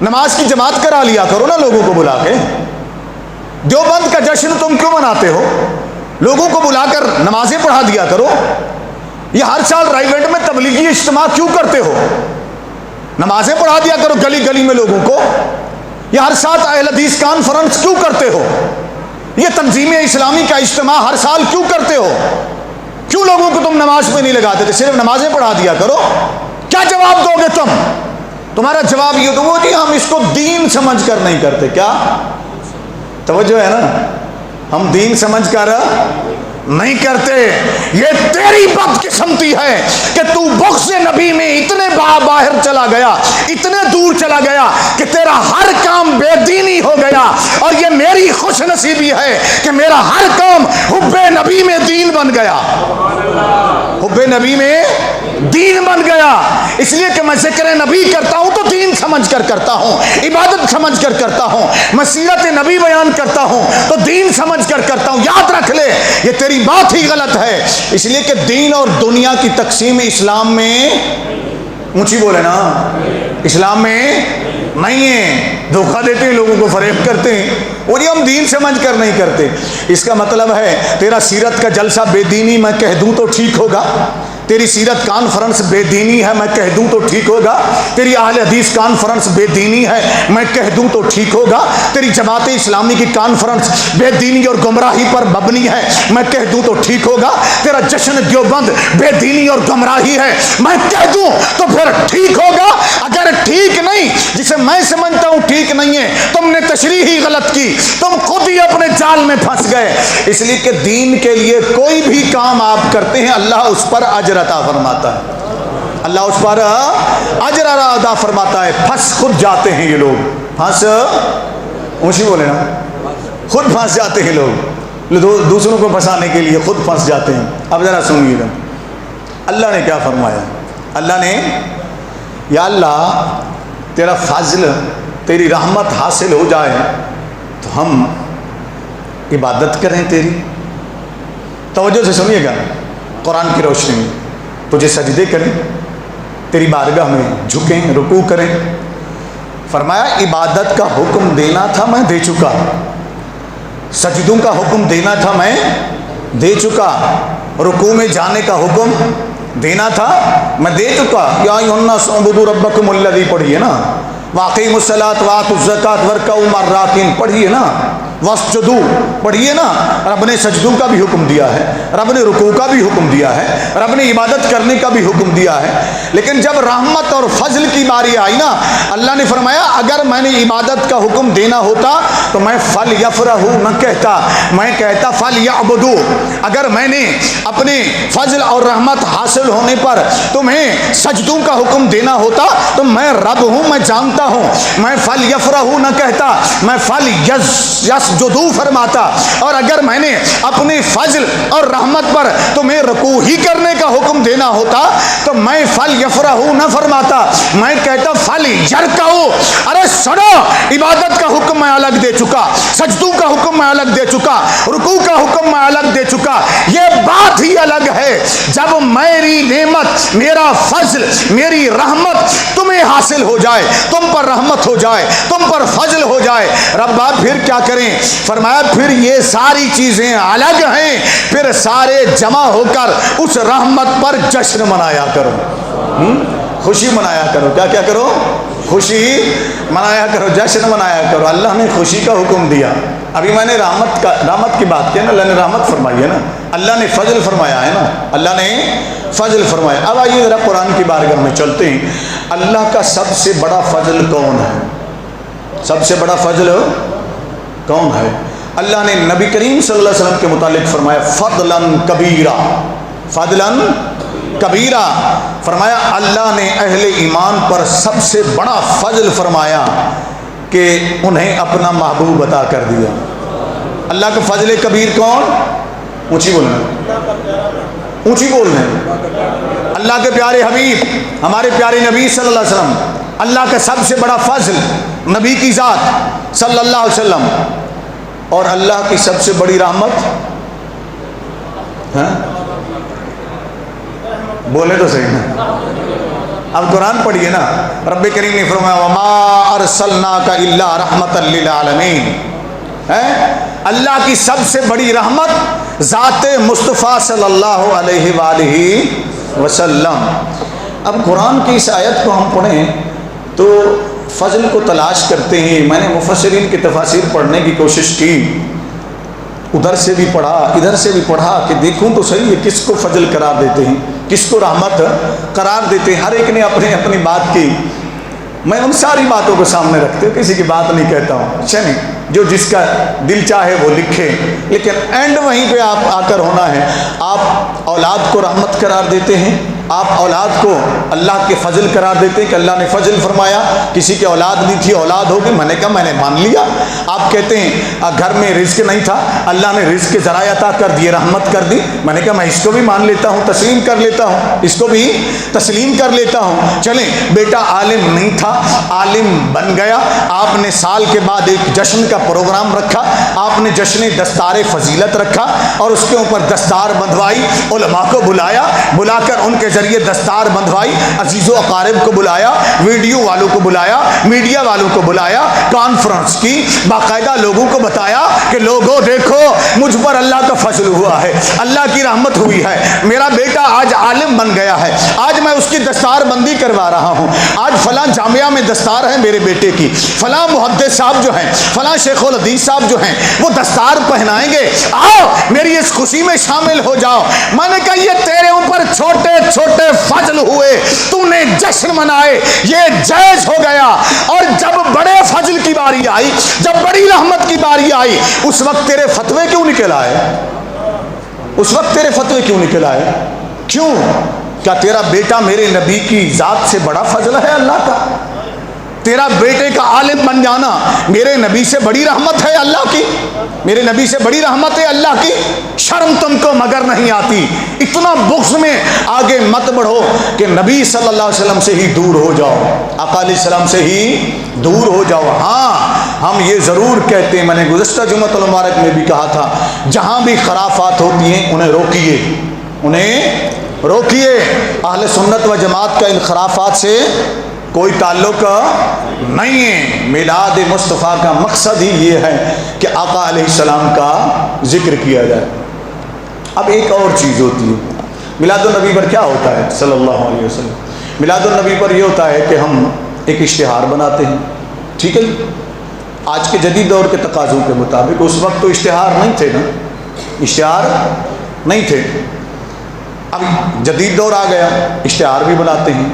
نماز کی جماعت کرا لیا کرو نا لوگوں کو بلا کے۔ دیوبند کا جشن تم کیوں مناتے ہو؟ لوگوں کو بلا کر نمازیں پڑھا دیا کرو۔ یہ ہر سال رائیوینٹ میں تبلیغی اجتماع کیوں کرتے ہو؟ نمازیں پڑھا دیا کرو گلی گلی میں لوگوں کو۔ یہ ہر سال اہل حدیث کانفرنس کیوں کرتے ہو؟ یہ تنظیم اسلامی کا اجتماع ہر سال کیوں کرتے ہو؟ کیوں لوگوں کو تم نماز پہ نہیں لگاتے تھے؟ صرف نمازیں پڑھا دیا کرو۔ کیا جواب دو گے تم؟ تمہارا جواب یہ تو وہ جی ہم اس کو دین سمجھ کر نہیں کرتے۔ کیا توجہ ہے نا؟ ہم دین سمجھ کر نہیں کرتے۔ یہ تیری بدقسمتی ہے کہ تو بغض نبی میں اتنے باہر چلا گیا، اتنے دور چلا گیا کہ تیرا ہر کام بے دینی ہو گیا، اور یہ میری خوش نصیبی ہے کہ میرا ہر کام حب نبی میں دین بن گیا، حب نبی میں دین بن گیا۔ اس لیے کہ میں ذکر نبی کرتا ہوں تو دین سمجھ کر کرتا ہوں، عبادت سمجھ کر کرتا ہوں، میں سیرت نبی بیان کرتا ہوں تو دین سمجھ کر کرتا ہوں۔ یاد رکھ لے یہ تیری بات ہی غلط ہے، اس لیے کہ دین اور دنیا کی تقسیم اسلام میں، اونچی بولے نا، اسلام میں نہیں ہے۔ دھوکہ دیتے ہیں لوگوں کو، فریب کرتے ہیں، اور یہ ہم دین سمجھ کر نہیں کرتے۔ اس کا مطلب ہے تیرا سیرت کا جلسہ بے دینی میں کہہ دوں تو ٹھیک ہوگا، تیری سیرت کانفرنس بے دینی ہے میں کہہ دوں تو ٹھیک ہوگا، تیری اہل حدیث کانفرنس بے دینی ہے میں کہہ دوں تو ٹھیک ہوگا، تیری جماعت اسلامی کی کانفرنس بے دینی اور گمراہی پر مبنی ہے میں کہہ دوں تو ٹھیک ہوگا، تیرا جشن دیوبند بے دینی اور گمراہی ہے میں کہہ دوں تو پھر ٹھیک ہوگا۔ اگر ٹھیک نہیں، جسے میں سمجھتا ہوں ٹھیک نہیں ہے، تم نے تشریح ہی غلط کی، تم خود ہی اپنے جال میں پھنس گئے۔ اس لیے کہ دین کے لیے کوئی بھی کام آپ کرتے ہیں اللہ اس پر اجر عطا فرماتا ہے۔ اللہ اس پر اجر ادا فرماتا ہے۔ پھنس خود جاتے ہیں یہ لوگ، پھنس اونچی بولے نا، خود پھنس جاتے ہیں لوگ، دوسروں کو پھنسانے کے لیے خود پھنس جاتے ہیں۔ اب ذرا سنیے گا اللہ نے کیا فرمایا۔ اللہ نے، یا اللہ تیرا فضل، تیری رحمت حاصل ہو جائے تو ہم عبادت کریں تیری۔ توجہ سے سنیے گا، قرآن کی روشنی میں تجھے سجدے کریں، تیری بارگاہ میں جھکیں، رکوع کریں۔ فرمایا عبادت کا حکم دینا تھا میں دے چکا، سجدوں کا حکم دینا تھا میں دے چکا، رکوع میں جانے کا حکم دینا تھا میں دے چکا۔ یا ایھا الناس اعبدوا ربکم الذی، پڑھیے نا، واقیموا الصلاۃ وآتوا الزکاۃ وارکعوا مع الراکعین، پڑھیے نا، واسجدوا، پڑھیے نا۔ رب نے سجدوں کا بھی حکم دیا ہے، رب نے رکوع کا بھی حکم دیا ہے، رب نے عبادت کرنے کا بھی حکم دیا ہے۔ لیکن جب رحمت اور فضل کی باری آئی نا، اللہ نے فرمایا اگر میں نے عبادت کا حکم دینا ہوتا تو میں فَلْيَفْرَحُوا نہ کہتا، میں کہتا فَلْيَعْبُدُوا۔ اگر میں نے اپنے فضل اور رحمت حاصل ہونے پر تمہیں سجدوں کا حکم دینا ہوتا تو میں رب ہوں، میں جانتا ہوں، میں فَلْيَفْرَحُوا نہ کہتا، میں فَلْيَسْجُدُوا فرماتا۔ اور اگر میں نے اپنے فضل اور رحمت پر تمہیں رکوع ہی کرنے کا حکم دینا ہوتا تو میں فَلْيَفْرَحُوا نہ فرماتا، میں کہتا فَلْيَرْكَعُوا۔ ارے سنو، عبادت کا حکم میں الگ دے چکا، سجدوں کا حکم میں الگ دے چکا، رکوع کا حکم میں الگ دے چکا۔ یہ بات ہی الگ ہے جب میری نعمت، میرا فضل، میری رحمت تمہیں حاصل ہو جائے، تم پر رحمت ہو جائے، تم پر فضل ہو جائے۔ رب آپ پھر کیا کریں؟ فرمایا پھر یہ ساری چیزیں الگ ہیں، پھر سارے جمع ہو کر اس رحمت پر جشن منایا کرو، خوشی منایا کرو۔ کیا کیا کرو؟ خوشی منایا کرو، جشن منایا کرو۔ اللہ نے خوشی کا حکم دیا۔ ابھی میں نے رحمت کی بات کی نا، اللہ نے رحمت فرمائی ہے نا، اللہ نے فضل فرمایا ہے نا، اللہ نے فضل فرمایا۔ اب آئیے ذرا قرآن کی بارگاہ میں چلتے ہیں۔ اللہ کا سب سے بڑا فضل کون ہے؟ سب سے بڑا فضل کون ہے؟ اللہ نے نبی کریم صلی اللہ علیہ وسلم کے متعلق فرمایا فضلاً کبیرا، فضلاً کبیرا۔ فرمایا اللہ نے اہل ایمان پر سب سے بڑا فضل فرمایا کہ انہیں اپنا محبوب عطا کر دیا۔ اللہ کا فضل کبیر کون؟ اونچی بولنا، اونچی بولنا۔ اللہ کے پیارے حبیب، ہمارے پیارے نبی صلی اللہ علیہ وسلم، اللہ کا سب سے بڑا فضل نبی کی ذات صلی اللہ علیہ وسلم، اور اللہ کی سب سے بڑی رحمت، ہاں بولے تو صحیح نا۔ اب قرآن پڑھیے نا، رب کریم نے فرمایا وَمَا أَرْسَلْنَاكَ إِلَّا رَحْمَةً لِّلْعَالَمِينَ۔ اللہ کی سب سے بڑی رحمت ذات مصطفیٰ صلی اللہ علیہ وآلہ وسلم۔ اب قرآن کی اس آیت کو ہم پڑھیں تو فضل کو تلاش کرتے ہیں۔ میں نے مفسرین کی تفاسیر پڑھنے کی کوشش کی، ادھر سے بھی پڑھا ادھر سے بھی پڑھا کہ دیکھوں تو صحیح ہے کس کو فضل قرار دیتے ہیں، کس کو رحمت قرار دیتے ہیں۔ ہر ایک نے اپنی اپنی بات کی، میں ان ساری باتوں کو سامنے رکھتے ہوں، کسی کی بات نہیں کہتا ہوں، اچھا نہیں، جو جس کا دل چاہے وہ لکھے، لیکن اینڈ وہیں پہ آپ آ کر ہونا ہے۔ آپ اولاد کو رحمت قرار دیتے ہیں، آپ اولاد کو اللہ کے فضل قرار دیتے ہیں کہ اللہ نے فضل فرمایا، کسی کی اولاد نہیں تھی اولاد ہوگی، میں نے کہا میں نے مان لیا۔ آپ کہتے ہیں گھر میں رزق نہیں تھا، اللہ نے رزق کے ذرائع عطا کر دیے، رحمت کر دی، میں نے کہا میں اس کو بھی مان لیتا ہوں، تسلیم کر لیتا ہوں، اس کو بھی تسلیم کر لیتا ہوں۔ چلیں، بیٹا عالم نہیں تھا، عالم بن گیا، آپ نے سال کے بعد ایک جشن کا پروگرام رکھا، آپ نے جشن دستار فضیلت رکھا اور اس کے اوپر دستار بندھوائی، علماء کو بلا کر ان کے ذریعے دستار بندھوائی، عزیز و اقارب کو بلایا، ویڈیو والوں کو بلایا، میڈیا والوں کو بلایا، کانفرنس کی، باقاعدہ لوگوں کو بتایا کہ لوگوں دیکھو مجھ پر اللہ کا فضل ہوا ہے، اللہ کی رحمت ہوئی ہے، میرا بیٹا آج عالم بن گیا ہے، آج میں اس کی دستار بندی کروا رہا ہوں، آج فلاں جامعہ میں دستار ہے میرے بیٹے کی، فلاں محدث صاحب جو ہیں، فلاں شیخ الحدیث صاحب جو ہیں وہ دستار پہنائیں گے، آؤ میری اس خوشی میں شامل ہو جاؤ۔ میں نے کہا یہ تیرے اوپر چھوٹے چھوٹے فضل ہوئے، تو نے جشن منائے، یہ جائز ہو گیا۔ اور جب بڑے فضل کی باری آئی، جب بڑی رحمت کی باری آئی، اس وقت تیرے فتوے کیوں نکل آئے؟ اس وقت تیرے فتوے کیوں نکل آئے؟ کیوں؟ کیا تیرا بیٹا میرے نبی کی ذات سے بڑا فضل ہے اللہ کا؟ تیرا بیٹے کا عالم بن جانا میرے نبی سے بڑی رحمت ہے اللہ کی، میرے نبی سے بڑی رحمت ہے اللہ کی؟ شرم تم کو مگر نہیں آتی؟ اتنا بغض میں آگے مت بڑھو کہ نبی صلی اللہ علیہ وسلم سے ہی دور ہو جاؤ، آقا علیہ السلام سے ہی دور ہو جاؤ۔ ہاں ہم یہ ضرور کہتے ہیں، میں نے گزشتہ جمعۃ المبارک میں بھی کہا تھا، جہاں بھی خرافات ہوتی ہیں انہیں روکیے، انہیں روکیے۔ اہل سنت و جماعت کا ان خرافات سے کوئی تعلق نہیں ہے۔ میلاد مصطفیٰ کا مقصد ہی یہ ہے کہ آقا علیہ السلام کا ذکر کیا جائے۔ اب ایک اور چیز ہوتی ہے، میلاد النبی پر کیا ہوتا ہے صلی اللہ علیہ وسلم؟ میلاد النبی پر یہ ہوتا ہے کہ ہم ایک اشتہار بناتے ہیں، ٹھیک ہے؟ آج کے جدید دور کے تقاضوں کے مطابق، اس وقت تو اشتہار نہیں تھے نا، اشتہار نہیں تھے، اب جدید دور آ گیا، اشتہار بھی بناتے ہیں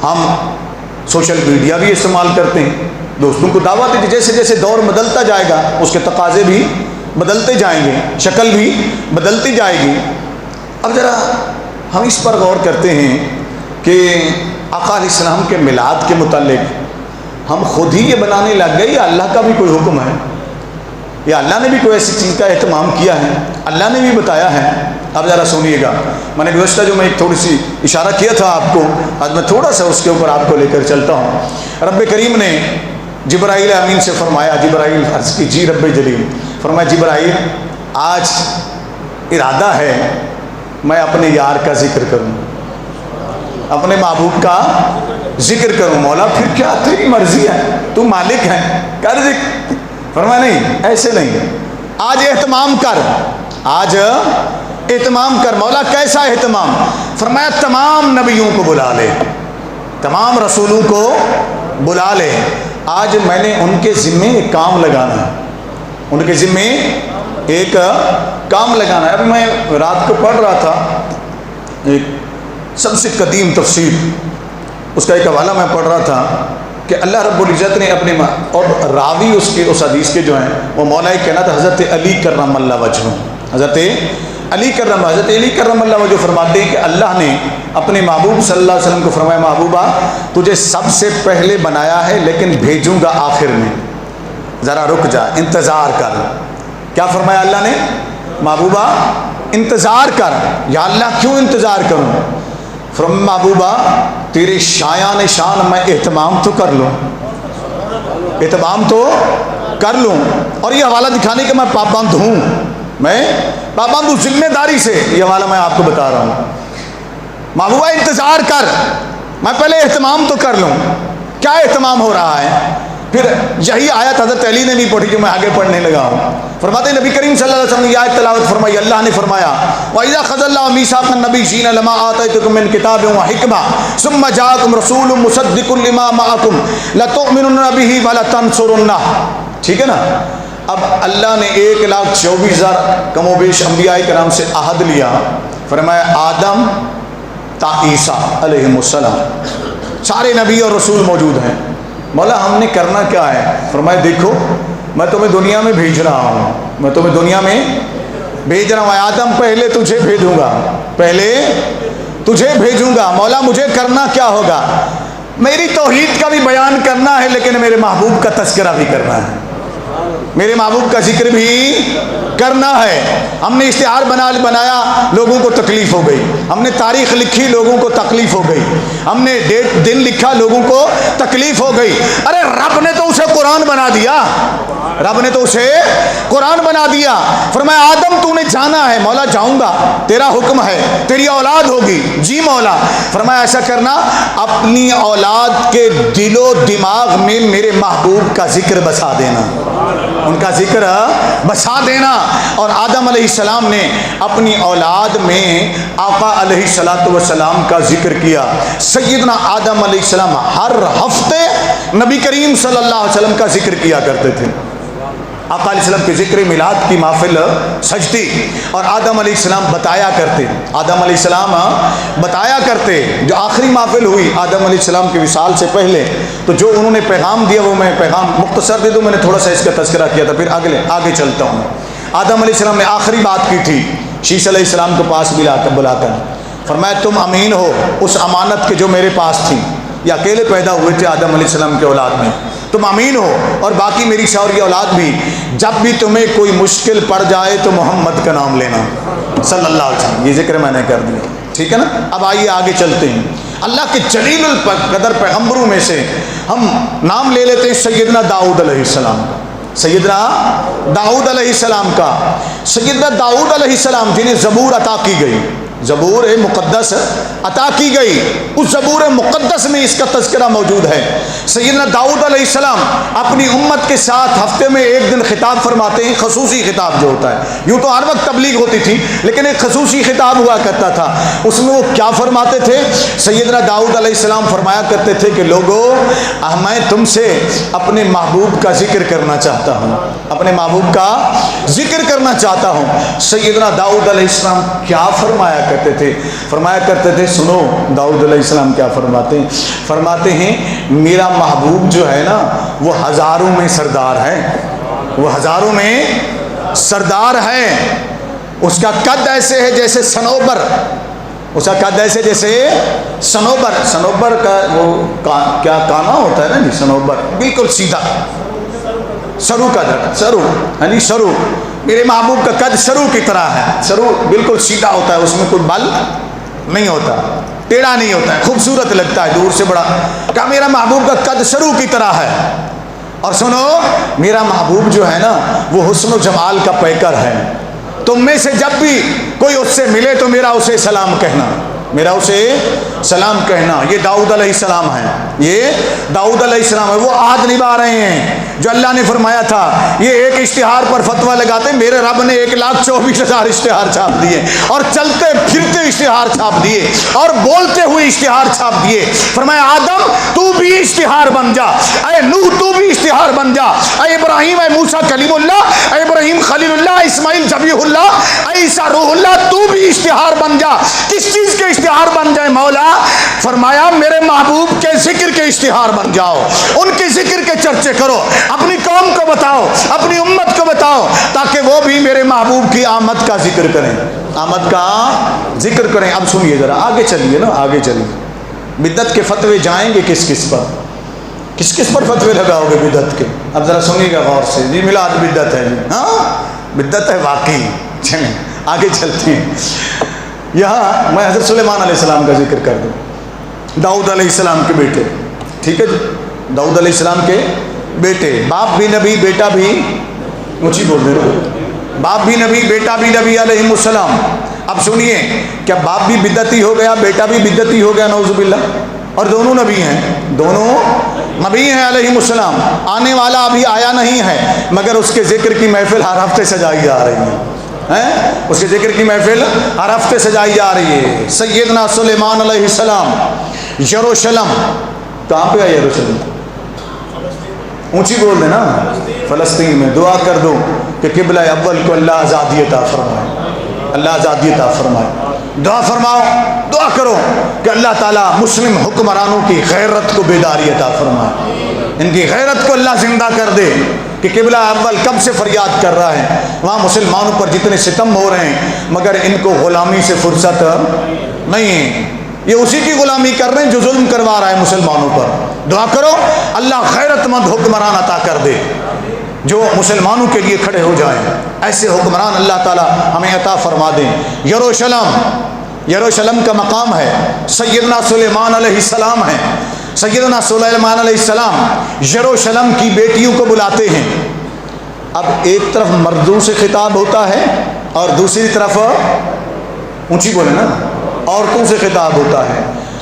ہم، سوشل میڈیا بھی استعمال کرتے ہیں، دوستوں کو دعوت دیتے۔ جیسے جیسے دور بدلتا جائے گا اس کے تقاضے بھی بدلتے جائیں گے، شکل بھی بدلتی جائے گی۔ اب ذرا ہم اس پر غور کرتے ہیں کہ آقا علیہ السلام کے میلاد کے متعلق ہم خود ہی یہ بنانے لگ گئے یا اللہ کا بھی کوئی حکم ہے، یا اللہ نے بھی کوئی ایسی چیز کا اہتمام کیا ہے، اللہ نے بھی بتایا ہے؟ اب ذرا سنیے گا، میں نے گزشتہ جو میں ایک تھوڑی سی اشارہ کیا تھا آپ کو، آج میں تھوڑا سا اس کے اوپر آپ کو لے کر چلتا ہوں۔ رب کریم نے جبرائیل امین سے فرمایا، جبرائیل عرض کی جی رب جلیل، فرمایا جبرائیل آج ارادہ ہے میں اپنے یار کا ذکر کروں، اپنے محبوب کا ذکر کروں۔ مولا پھر کیا، تیری مرضی ہے، تو مالک ہے، کر ذکر۔ فرمایا نہیں، ایسے نہیں، آج اہتمام کر، آج اہتمام کر۔ مولا کیسا اہتمام؟ فرمایا تمام نبیوں کو بلا لے، تمام رسولوں کو بلا لے، آج میں نے ان کے ذمے ایک کام لگانا ہے، ان کے ذمے ایک کام لگانا ہے۔ ابھی میں رات کو پڑھ رہا تھا ایک سب سے قدیم تفسیر، اس کا ایک حوالہ میں پڑھ رہا تھا کہ اللہ رب العزت نے اپنے اور راوی اس حدیث کے جو ہیں وہ مولا کائنات حضرت علی کرم اللہ وجہ، حضرت علی کرم اللہ وجہ فرماتے ہیں کہ اللہ نے اپنے محبوب صلی اللہ علیہ وسلم کو فرمایا محبوبہ تجھے سب سے پہلے بنایا ہے لیکن بھیجوں گا آخر میں، ذرا رک جا، انتظار کر۔ کیا فرمایا اللہ نے؟ محبوبہ انتظار کر۔ یا اللہ کیوں انتظار کروں؟ فرمایا محبوبہ تیرے شایان شان میں اہتمام تو کر لوں، اہتمام تو کر لوں، اور یہ حوالہ دکھانے کہ میں پابند ہوں، میں پابند ہوں ذمہ داری سے، یہ حوالہ میں آپ کو بتا رہا ہوں۔ محبوبہ انتظار کر، میں پہلے اہتمام تو کر لوں۔ کیا اہتمام ہو رہا ہے؟ پھر یہی آیت حضرت علی نے بھی پڑھی جو میں آگے پڑھنے لگا ہوں۔ فرماتے ہیں نبی کریم صلی اللہ علیہ وسلم نے یہ آیت تلاوت فرمائی، اللہ نے فرمایا وَإِذَا خَذَ اللَّهُ مِيثَاقَ النَّبِيِّينَ لَمَا آتَيْتُكُم مِّن كِتَابٍ وَحِكْمَةٍ ثُمَّ جَاءَكُمْ رَسُولٌ مُصَدِّقٌ لِّمَا مَعَكُمْ لَتُؤْمِنُنَّ بِهِ وَلَتَنصُرُنَّهُ۔ ٹھیک ہے نا؟ اب اللہ نے 1,24,000 کم و بیش انبیاء کرام سے عہد لیا، فرمایا آدم تا عیسیٰ علیہ السلام سارے نبی اور رسول موجود ہیں۔ مولا ہم نے کرنا کیا ہے؟ فرمایا دیکھو میں تمہیں دنیا میں بھیج رہا ہوں، میں تمہیں دنیا میں بھیج رہا ہوں، آدم پہلے تجھے بھیجوں گا، پہلے تجھے بھیجوں گا۔ مولا مجھے کرنا کیا ہوگا؟ میری توحید کا بھی بیان کرنا ہے لیکن میرے محبوب کا تذکرہ بھی کرنا ہے، میرے محبوب کا ذکر بھی کرنا ہے۔ ہم نے اشتہار بنایا، لوگوں کو تکلیف ہو گئی، ہم نے تاریخ لکھی، لوگوں کو تکلیف ہو گئی، ہم نے دن لکھا، لوگوں کو تکلیف ہو گئی۔ ارے رب نے تو اسے قرآن بنا دیا، رب نے تو اسے قرآن بنا دیا۔ فرمایا آدم تو نے جانا ہے، مولا جاؤں گا، تیرا حکم ہے، تیری اولاد ہوگی، جی مولا۔ فرمایا ایسا کرنا اپنی اولاد کے دل و دماغ میں میرے محبوب کا ذکر بسا دینا، ان کا ذکر بسا دینا۔ اور آدم علیہ السلام نے اپنی اولاد میں آقا علیہ السلام کا ذکر کیا۔ سیدنا آدم علیہ السلام ہر ہفتے نبی کریم صلی اللہ علیہ وسلم کا ذکر کیا کرتے تھے۔ آقا علیہ السلام کے ذکر میلاد کی محفل سجتی اور آدم علیہ السلام بتایا کرتے، آدم علیہ السلام بتایا کرتے۔ جو آخری محفل ہوئی آدم علیہ السلام کے وصال سے پہلے، تو جو انہوں نے پیغام دیا وہ میں پیغام مختصر دے دوں، میں نے تھوڑا سا اس کا تذکرہ کیا تھا، پھر آگے چلتا ہوں۔ آدم علیہ السلام نے آخری بات کی تھی شیش علیہ السلام کے پاس بلا کر، فرمایا تم امین ہو اس امانت کے جو میرے پاس تھی. یہ اکیلے پیدا ہوئے تھے آدم علیہ السلام کے اولاد میں. تم امین ہو اور باقی میری شوہر اولاد بھی. جب بھی تمہیں کوئی مشکل پڑ جائے تو محمد کا نام لینا صلی اللہ علیہ وسلم. یہ ذکر میں نے کر دیا, ٹھیک ہے نا. اب آئیے آگے چلتے ہیں. اللہ کے جلیل القدر پیغمبروں میں سے ہم نام لے لیتے ہیں سیدنا داؤد علیہ السلام کا. سیدنا داؤد علیہ السلام کا. سیدنا داؤد علیہ السلام جنہیں زبور عطا کی گئی, زبور مقدس عطا کی گئی, اس زبور مقدس میں اس کا تذکرہ موجود ہے. سیدنا داؤد علیہ السلام اپنی امت کے ساتھ ہفتے میں ایک دن خطاب فرماتے ہیں, خصوصی خطاب جو ہوتا ہے. یوں تو ہر وقت تبلیغ ہوتی تھی لیکن ایک خصوصی خطاب ہوا کرتا تھا. اس میں وہ کیا فرماتے تھے؟ سیدنا داؤد علیہ السلام فرمایا کرتے تھے کہ لوگو میں تم سے اپنے محبوب کا ذکر کرنا چاہتا ہوں, اپنے محبوب کا ذکر کرنا چاہتا ہوں. سیدنا داؤد علیہ السلام کیا فرمایا کرتے تھے؟ فرمایا کرتے تھے, سنو داؤد علیہ السلام کیا فرماتے ہیں. فرماتے ہیں میرا محبوب جو ہے نا وہ ہزاروں میں سردار ہے, وہ ہزاروں میں سردار ہے. اس کا قد ایسے ہے جیسے صنوبر, اس کا قد ایسے جیسے صنوبر. صنوبر کا وہ کیا کانا ہوتا ہے نا جی, صنوبر بالکل سیدھا, سرو کا درخت, سرو یعنی سرو. میرے محبوب کا قد سرو کی طرح ہے. سرو بالکل سیدھا ہوتا ہے, اس میں کوئی بل نہیں ہوتا, ٹیڑھا نہیں ہوتا ہے, خوبصورت لگتا ہے دور سے بڑا. کہا میرا محبوب کا قد سرو کی طرح ہے. اور سنو میرا محبوب جو ہے نا وہ حسن و جمال کا پیکر ہے. تم میں سے جب بھی کوئی اس سے ملے تو میرا اسے سلام کہنا, میرا اسے سلام کہنا. یہ داؤد علیہ السلام ہے, یہ داؤد علیہ السلام ہے. وہ عہد نبھا رہے ہیں جو اللہ نے فرمایا تھا. یہ ایک اشتہار پر فتویٰ لگاتے, میرے رب نے 1,24,000 اشتہار چھاپ دیے, اور چلتے پھرتے اشتہار چھاپ دیے, اور بولتے ہوئے اشتہار چھاپ دیے. فرمایا آدم تو بھی اشتہار بن جا, اے نوح تو بھی اشتہار بن جا, اے ابراہیم اے موسیٰ کلیم اللہ, اے ابراہیم خلیل اللہ, اسماعیل ذبیح اللہ, اے عیسیٰ روح اللہ, تو بھی اشتہار بن جا. کس چیز کے اشتہار بن جائے مولا؟ فرمایا میرے محبوب کے ذکر کے اشتہار بن جاؤ, ان کے ذکر کے چرچے کرو, اپنی قوم کو بتاؤ, اپنی امت کو بتاؤ, تاکہ وہ بھی میرے محبوب کی آمد کا ذکر کریں, آمد کا ذکر کریں. اب سنیے ذرا, آگے چلیے نا, آگے چلیے. بدعت کے فتوے جائیں گے کس کس پر, کس کس پر فتوے لگاؤ گے بدعت کے؟ اب ذرا سنیے گا غور سے. جی میلاد بدعت ہے, جی ہاں بدعت ہے واقعی. چلیں آگے چلتے ہیں. یہاں میں حضرت سلیمان علیہ السلام کا ذکر کر دوں, داؤد علیہ السلام کے بیٹے, ٹھیک ہے جی, داؤد علیہ السلام کے بیٹے. باپ بھی نبی بیٹا بھی, اونچی بول دے رہے, باپ بھی نبی بیٹا بھی نبی علیہ السلام. اب سنیے, کیا باپ بھی بدعتی ہو گیا, بیٹا بھی بدعتی ہو گیا؟ نعوذ باللہ. اور دونوں نبی ہیں, دونوں نبی ہیں علیہ السلام. آنے والا ابھی آیا نہیں ہے مگر اس کے ذکر کی محفل ہر ہفتے سجائی جا رہی ہے, اس کے ذکر کی محفل ہر ہفتے سجائی جا رہی ہے. سیدنا سلیمان علیہ السلام یروشلم, کہاں پہ ہے یروشلم؟ اونچی بول دینا, فلسطین میں. دعا کر دو کہ قبلہ اول کو اللہ آزادی عطا فرمائے, اللہ آزادی عطا فرمائے. دعا فرماؤ, دعا کرو کہ اللہ تعالیٰ مسلم حکمرانوں کی غیرت کو بیداری عطا فرمائے, ان کی غیرت کو اللہ زندہ کر دے کہ قبلہ اول کب سے فریاد کر رہا ہے. وہاں مسلمانوں پر جتنے ستم ہو رہے ہیں مگر ان کو غلامی سے فرصت نہیں ہے, یہ اسی کی غلامی کر رہے ہیں جو ظلم کروا رہا ہے مسلمانوں پر. دعا کرو اللہ غیرت مند حکمران عطا کر دے جو مسلمانوں کے لیے کھڑے ہو جائیں. ایسے حکمران اللہ تعالیٰ ہمیں عطا فرما دیں. یروشلم, یروشلم کا مقام ہے, سیدنا سلیمان علیہ السلام ہے. سیدنا سلیمان علیہ السلام یروشلم کی بیٹیوں کو بلاتے ہیں. اب ایک طرف مردوں سے خطاب ہوتا ہے اور دوسری طرف, اونچی بولے نا, عورتوں سے خطاب ہوتا ہے.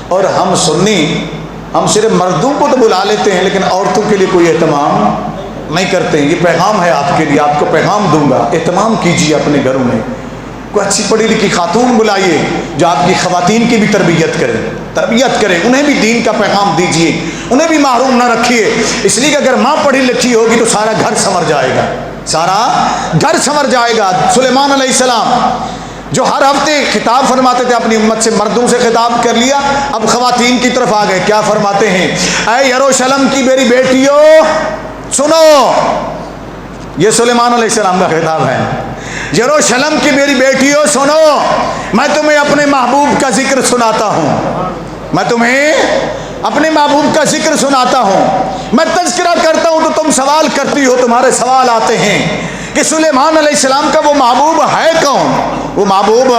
اور ہم سنی, ہم صرف مردوں کو تو بلا لیتے ہیں لیکن عورتوں کے لیے کوئی اہتمام نہیں کرتے ہیں. یہ پیغام ہے آپ کے لیے, آپ کو پیغام دوں گا, اہتمام کیجیے اپنے گھروں میں. کوئی اچھی پڑھی لکھی خاتون بلائیے جو آپ کی خواتین کی بھی تربیت کرے, انہیں بھی دین کا پیغام دیجیے, انہیں بھی محروم نہ رکھیے. اس لیے کہ اگر ماں پڑھی لکھی ہوگی تو سارا گھر سنور جائے گا, سارا گھر سنور جائے گا. سلیمان علیہ السلام جو ہر ہفتے خطاب فرماتے تھے اپنی امت سے, مردوں سے خطاب کر لیا, اب خواتین کی طرف آ گئے. کیا فرماتے ہیں؟ اے یروشلم کی میری بیٹیوں سنو, یہ سلیمان علیہ السلام کا خطاب ہے. یروشلم کی میری بیٹیوں سنو، میں تمہیں اپنے محبوب کا ذکر سناتا ہوں، میں تمہیں اپنے محبوب کا ذکر سناتا ہوں، میں تذکرہ کرتا ہوں تو تم سوال کرتی ہو، تمہارے سوال آتے ہیں کہ سلیمان علیہ السلام کا وہ محبوب ہے کون؟ وہ محبوب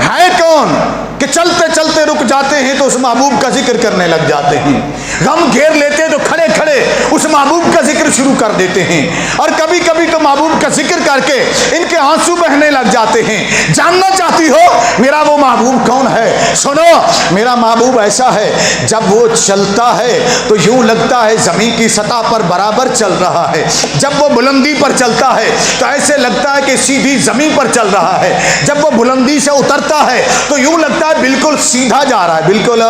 ہے کون کہ چلتے چلتے رک جاتے ہیں تو اس محبوب کا ذکر کرنے لگ جاتے ہیں، غم گھیر لیتے تو کھڑے کھڑے اس محبوب کا ذکر شروع کر دیتے ہیں، اور کبھی کبھی تو محبوب کا ذکر کر کے ان کے آنسو بہنے لگ جاتے ہیں۔ جاننا چاہتی ہو میرا وہ محبوب کون ہے؟ سنو، میرا محبوب ایسا ہے جب وہ چلتا ہے تو یوں لگتا ہے زمین کی سطح پر برابر چل رہا ہے، جب وہ بلندی پر چلتا ہے تو ایسے لگتا ہے کہ سیدھی زمین پر چل رہا ہے، جب وہ بلندی سے اترتا ہے تو یوں لگتا ہے بالکل سیدھا جا رہا ہے، بالکل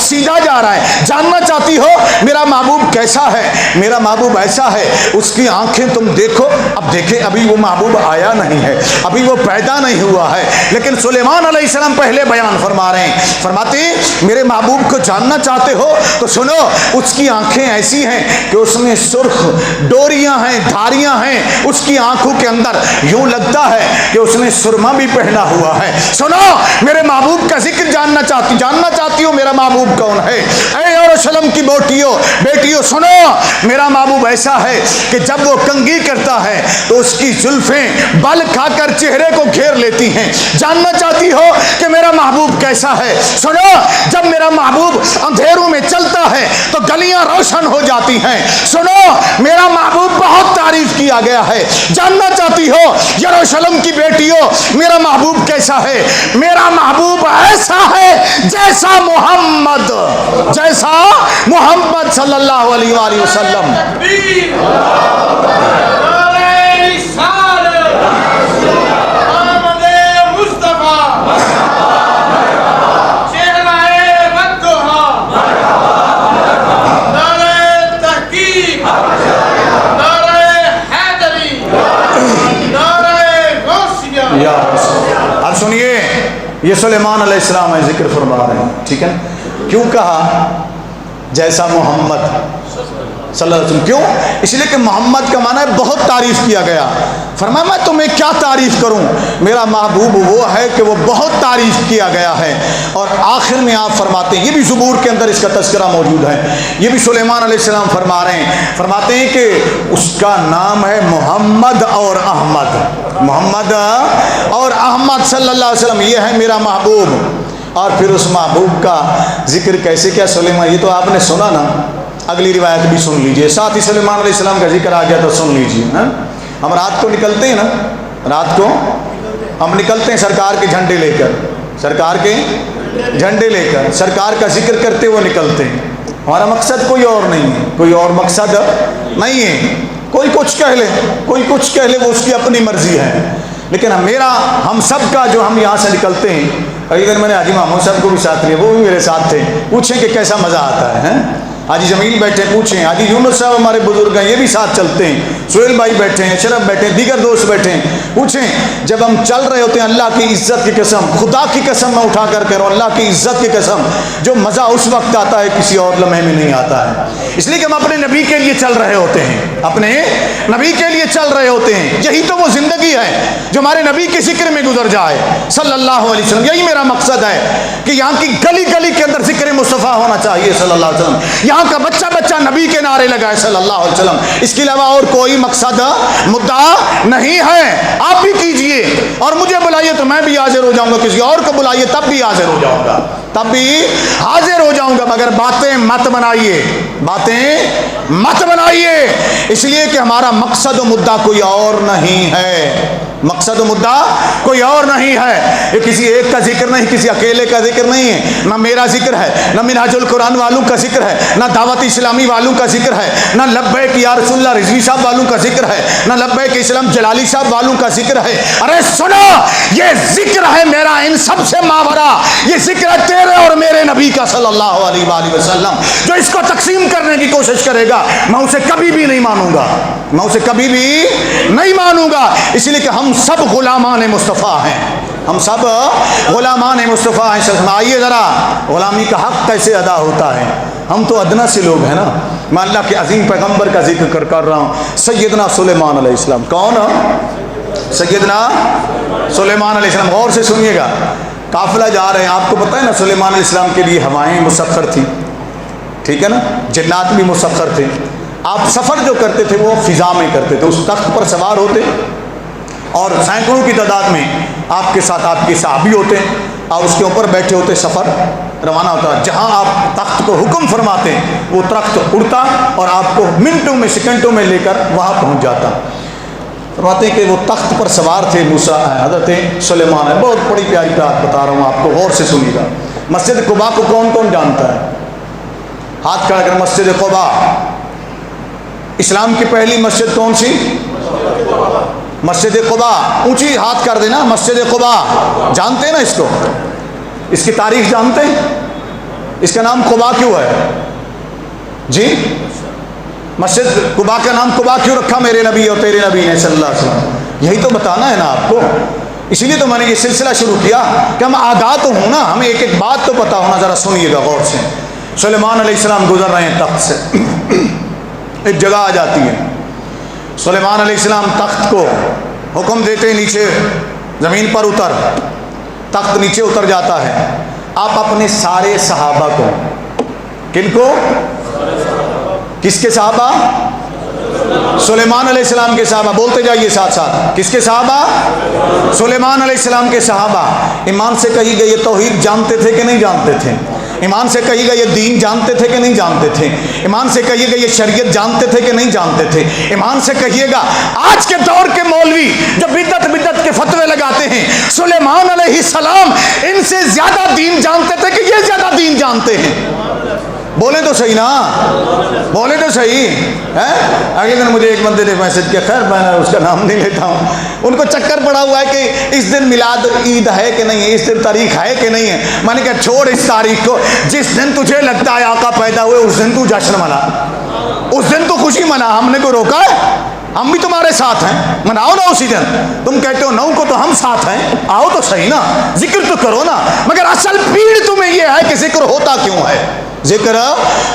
سیدھا جا رہا ہے۔ جاننا چاہتی ہو میرا محبوب کیسا ہے؟ میرا محبوب ایسا ہے، اس کی آنکھیں تم دیکھو، اب دیکھیں ابھی وہ محبوب آیا نہیں ہے، ابھی وہ پیدا نہیں ہوا ہے، لیکن سلیمان علیہ السلام پہلے بیان فرما رہے ہیں، فرماتے ہیں میرے محبوب کو جاننا چاہتے ہو تو سنو، اس کی آنکھیں ایسی ہیں کہ اس میں سرخ ڈوریاں ہیں، دھاریاں ہیں، اس کی آنکھوں کے اندر یوں لگتا ہے کہ اس نے سرما بھی پہنا ہوا ہے۔ سنو، میرے محبوب کا ذکر جاننا چاہتی ہو میرا محبوب کون ہے؟ اے یروشلم کی بیٹیوں سنو، میرا محبوب ایسا ہے کہ جب وہ کنگھی کرتا ہے تو اس کی زلفیں بل کھا کر چہرے کو گھیر لیتی ہیں۔ جاننا چاہتی ہو کہ میرا محبوب کیسا ہے؟ سنو، جب میرا محبوب اندھیروں میں چلتا ہے تو گلیاں روشن ہو جاتی ہیں۔ سنو، میرا محبوب بہت تعریف کیا گیا ہے۔ جاننا چاہتی ہو یروشلم کی بیٹیوں میرا محبوب کیسا ہے؟ میرا محبوب ایسا ہے جیسا محمد صلی اللہ علیہ وآلہ وسلم۔ اب سنیے، یہ سلیمان علیہ السلام ہے، ذکر فرما رہے ہیں، ٹھیک ہے؟ کیوں کہا جیسا محمد صلی اللہ علیہ وسلم؟ کیوں؟ اس لیے کہ محمد کا معنی ہے بہت تعریف کیا گیا۔ فرمایا میں تمہیں کیا تعریف کروں، میرا محبوب وہ ہے کہ وہ بہت تعریف کیا گیا ہے۔ اور آخر میں آپ فرماتے ہیں، یہ بھی زبور کے اندر اس کا تذکرہ موجود ہے، یہ بھی سلیمان علیہ السلام فرما رہے ہیں، فرماتے ہیں کہ اس کا نام ہے محمد اور احمد، محمد اور احمد صلی اللہ علیہ وسلم، یہ ہے میرا محبوب۔ اور پھر اس محبوب کا ذکر کیسے کیا سلیمان، یہ تو آپ نے سنا نا، اگلی روایت بھی سن لیجئے، ساتھ ہی سلیمان علیہ السلام کا ذکر آ گیا تو سن لیجئے۔ ہم رات کو نکلتے ہیں نا، رات کو ہم نکلتے ہیں سرکار کے جھنڈے لے کر، سرکار کے جھنڈے لے کر سرکار کا ذکر کرتے ہوئے نکلتے ہیں۔ ہمارا مقصد کوئی اور نہیں ہے، کوئی اور مقصد نہیں ہے، کوئی کچھ کہہ لے، کوئی کچھ کہہ لے، وہ اس کی اپنی مرضی ہے، لیکن ہم سب کا جو ہم یہاں سے نکلتے ہیں، اگلی دن میں نے حاجی محمود صاحب کو بھی ساتھ لیا، وہ بھی میرے ساتھ تھے، پوچھیں کہ کیسا مزہ آتا ہے۔ حاجی جمیل بیٹھے، پوچھیں، حاجی یونس صاحب ہمارے بزرگ ہیں، یہ بھی ساتھ چلتے ہیں، سہیل بھائی بیٹھے ہیں، اشرف بیٹھے ہیں، دیگر دوست بیٹھے ہیں، پوچھیں جب ہم چل رہے ہوتے ہیں، اللہ کی عزت کی قسم، خدا کی قسم میں اٹھا کر کہہ رہا ہوں، اللہ کی عزت کی قسم، جو مزہ اس وقت آتا ہے کسی اور لمحے میں نہیں آتا ہے، اس لیے کہ ہم اپنے نبی کے لیے چل رہے ہوتے ہیں، اپنے نبی کے لیے چل رہے ہوتے ہیں۔ یہی تو وہ زندگی ہے جو ہمارے نبی کے ذکر میں گزر جائے صلی اللہ علیہ وسلم، یہی میرا مقصد ہے کہ یہاں کی گلی گلی کے اندر ذکر مصطفیٰ ہونا چاہیے صلی اللہ علیہ وسلم، یہاں کا بچہ بچہ نبی کے نعرے لگائے صلی اللہ علیہ وسلم، اس کے علاوہ اور کوئی مقصد مدعا نہیں ہے۔ آپ بھی کیجئے اور مجھے بلائیے تو میں بھی حاضر ہو جاؤں گا، کسی اور کو بلائیے تب بھی حاضر ہو جاؤں گا، تب بھی حاضر ہو جاؤں گا، مگر باتیں مت بنائیے، باتیں مت بنائیے، اس لیے کہ ہمارا مقصد و مدعا کوئی اور نہیں ہے، مقصد و مدعا کوئی اور نہیں ہے، یہ کسی ایک کا ذکر نہیں، کسی اکیلے کا ذکر نہیں ہے، نہ میرا ذکر ہے، نہ منہاج القرآن والوں کا ذکر ہے، نہ دعوت اسلامی والوں کا ذکر ہے، نہ لبیک یا رسول اللہ رضوی صاحب والوں کا ذکر ہے، نہ لبیک اسلام جلالی صاحب والوں کا ذکر ہے۔ ارے سنو، یہ ذکر ہے میرا ان سب سے ماورا، یہ ذکر ہے تیرے اور میرے نبی کا صلی اللہ علیہ وآلہ وسلم، جو اس کو تقسیم کرنے کی کوشش کرے گا میں اسے کبھی بھی نہیں مانوں گا، میں اسے کبھی بھی نہیں مانوں گا، اس لیے کہ ہم سب غلامان مصطفیٰ ہیں، ہم سب غلامان مصطفیٰ ہیں۔ آئیے ذرا غلامی کا حق کیسے ادا ہوتا ہے، ہم تو ادنا سے لوگ ہیں نا، میں اللہ کے عظیم پیغمبر کا ذکر کر رہا ہوں، سیدنا سلیمان علیہ السلام، کون سیدنا سلیمان علیہ السلام. غور سے سنیے گا. قافلہ جا رہے ہیں. آپ کو پتہ ہے نا سلیمان علیہ السلام کے لیے ہوائیں مسخر تھیں, ٹھیک ہے نا, جنات بھی مسخر تھے. آپ سفر جو کرتے تھے وہ فضا میں کرتے تھے, اس تخت پر سوار ہوتے اور سینکڑوں کی تعداد میں آپ کے ساتھ آپ کے صحابی ہوتے اور اس کے اوپر بیٹھے ہوتے, سفر روانہ ہوتا. جہاں آپ تخت کو حکم فرماتے ہیں وہ تخت اڑتا اور آپ کو منٹوں میں سیکنڈوں میں لے کر وہاں پہنچ جاتا. فرماتے ہیں کہ وہ تخت پر سوار تھے موسیٰ حضرت سلیمان ہے. بہت بڑی پیاری بات بتا رہا ہوں آپ کو, غور سے سنیے گا. مسجد قباء کو کون کون جانتا ہے؟ ہاتھ کھڑا کر. مسجد قباء اسلام کی پہلی مسجد کون سی؟ مسجد قباء. اونچی ہاتھ کر دینا. مسجد قباء جانتے ہیں نا اس کو؟ اس کی تاریخ جانتے ہیں؟ اس کا نام قباء کیوں ہے جی؟ مسجد قباء کا نام قباء کیوں رکھا میرے نبی اور تیرے نبی نے صلی اللہ علیہ وسلم؟ یہی تو بتانا ہے نا آپ کو. اسی لیے تو میں نے یہ سلسلہ شروع کیا کہ ہم آگاہ تو ہوں نا, ہمیں ایک ایک بات تو پتا ہونا. ذرا سنیے گا غور سے. سلیمان علیہ السلام گزر رہے ہیں تخت سے. ایک جگہ آ جاتی ہے. سلیمان علیہ السلام تخت کو حکم دیتے نیچے زمین پر اتر. تخت نیچے اتر جاتا ہے. آپ اپنے سارے صحابہ کو, کن کو؟ کس کے صحابہ؟ سلیمان علیہ السلام کے صحابہ. بولتے جائیے ساتھ ساتھ. کس کے صحابہ؟ سلیمان علیہ السلام کے صحابہ. ایمان سے کہی گئی یہ توحید جانتے تھے کہ نہیں جانتے تھے؟ ایمان سے کہیے گا یہ دین جانتے تھے کہ نہیں جانتے تھے؟ ایمان سے کہیے گا یہ شریعت جانتے تھے کہ نہیں جانتے تھے؟ ایمان سے کہیے گا آج کے دور کے مولوی جو بدعت کے فتوے لگاتے ہیں, سلیمان علیہ السلام ان سے زیادہ دین جانتے تھے کہ یہ زیادہ دین جانتے ہیں؟ بولے تو صحیح نا, بولے تو صحیح ہے. اگلے دن مجھے ایک بندے نے میسج کیا, خیر میں اس کا نام نہیں لیتا ہوں, ان کو چکر پڑا ہوا ہے کہ اس دن میلاد عید ہے کہ نہیں ہے, اس دن تاریخ ہے کہ نہیں ہے. میں نے کہا چھوڑ اس تاریخ کو, جس دن تجھے لگتا ہے آقا پیدا ہوئے اس دن تو جشن منا, اس دن تو خوشی منا. ہم نے کوئی روکا ہے؟ ہم بھی تمہارے ساتھ ہیں, مناؤ نا اسی دن. تم کہتے ہو 9 کو تو ہم ساتھ ہیں, آؤ تو صحیح نا, ذکر تو کرو نا. مگر اصل پیڑ تمہیں یہ ہے کہ ذکر ہوتا کیوں ہے, ذکر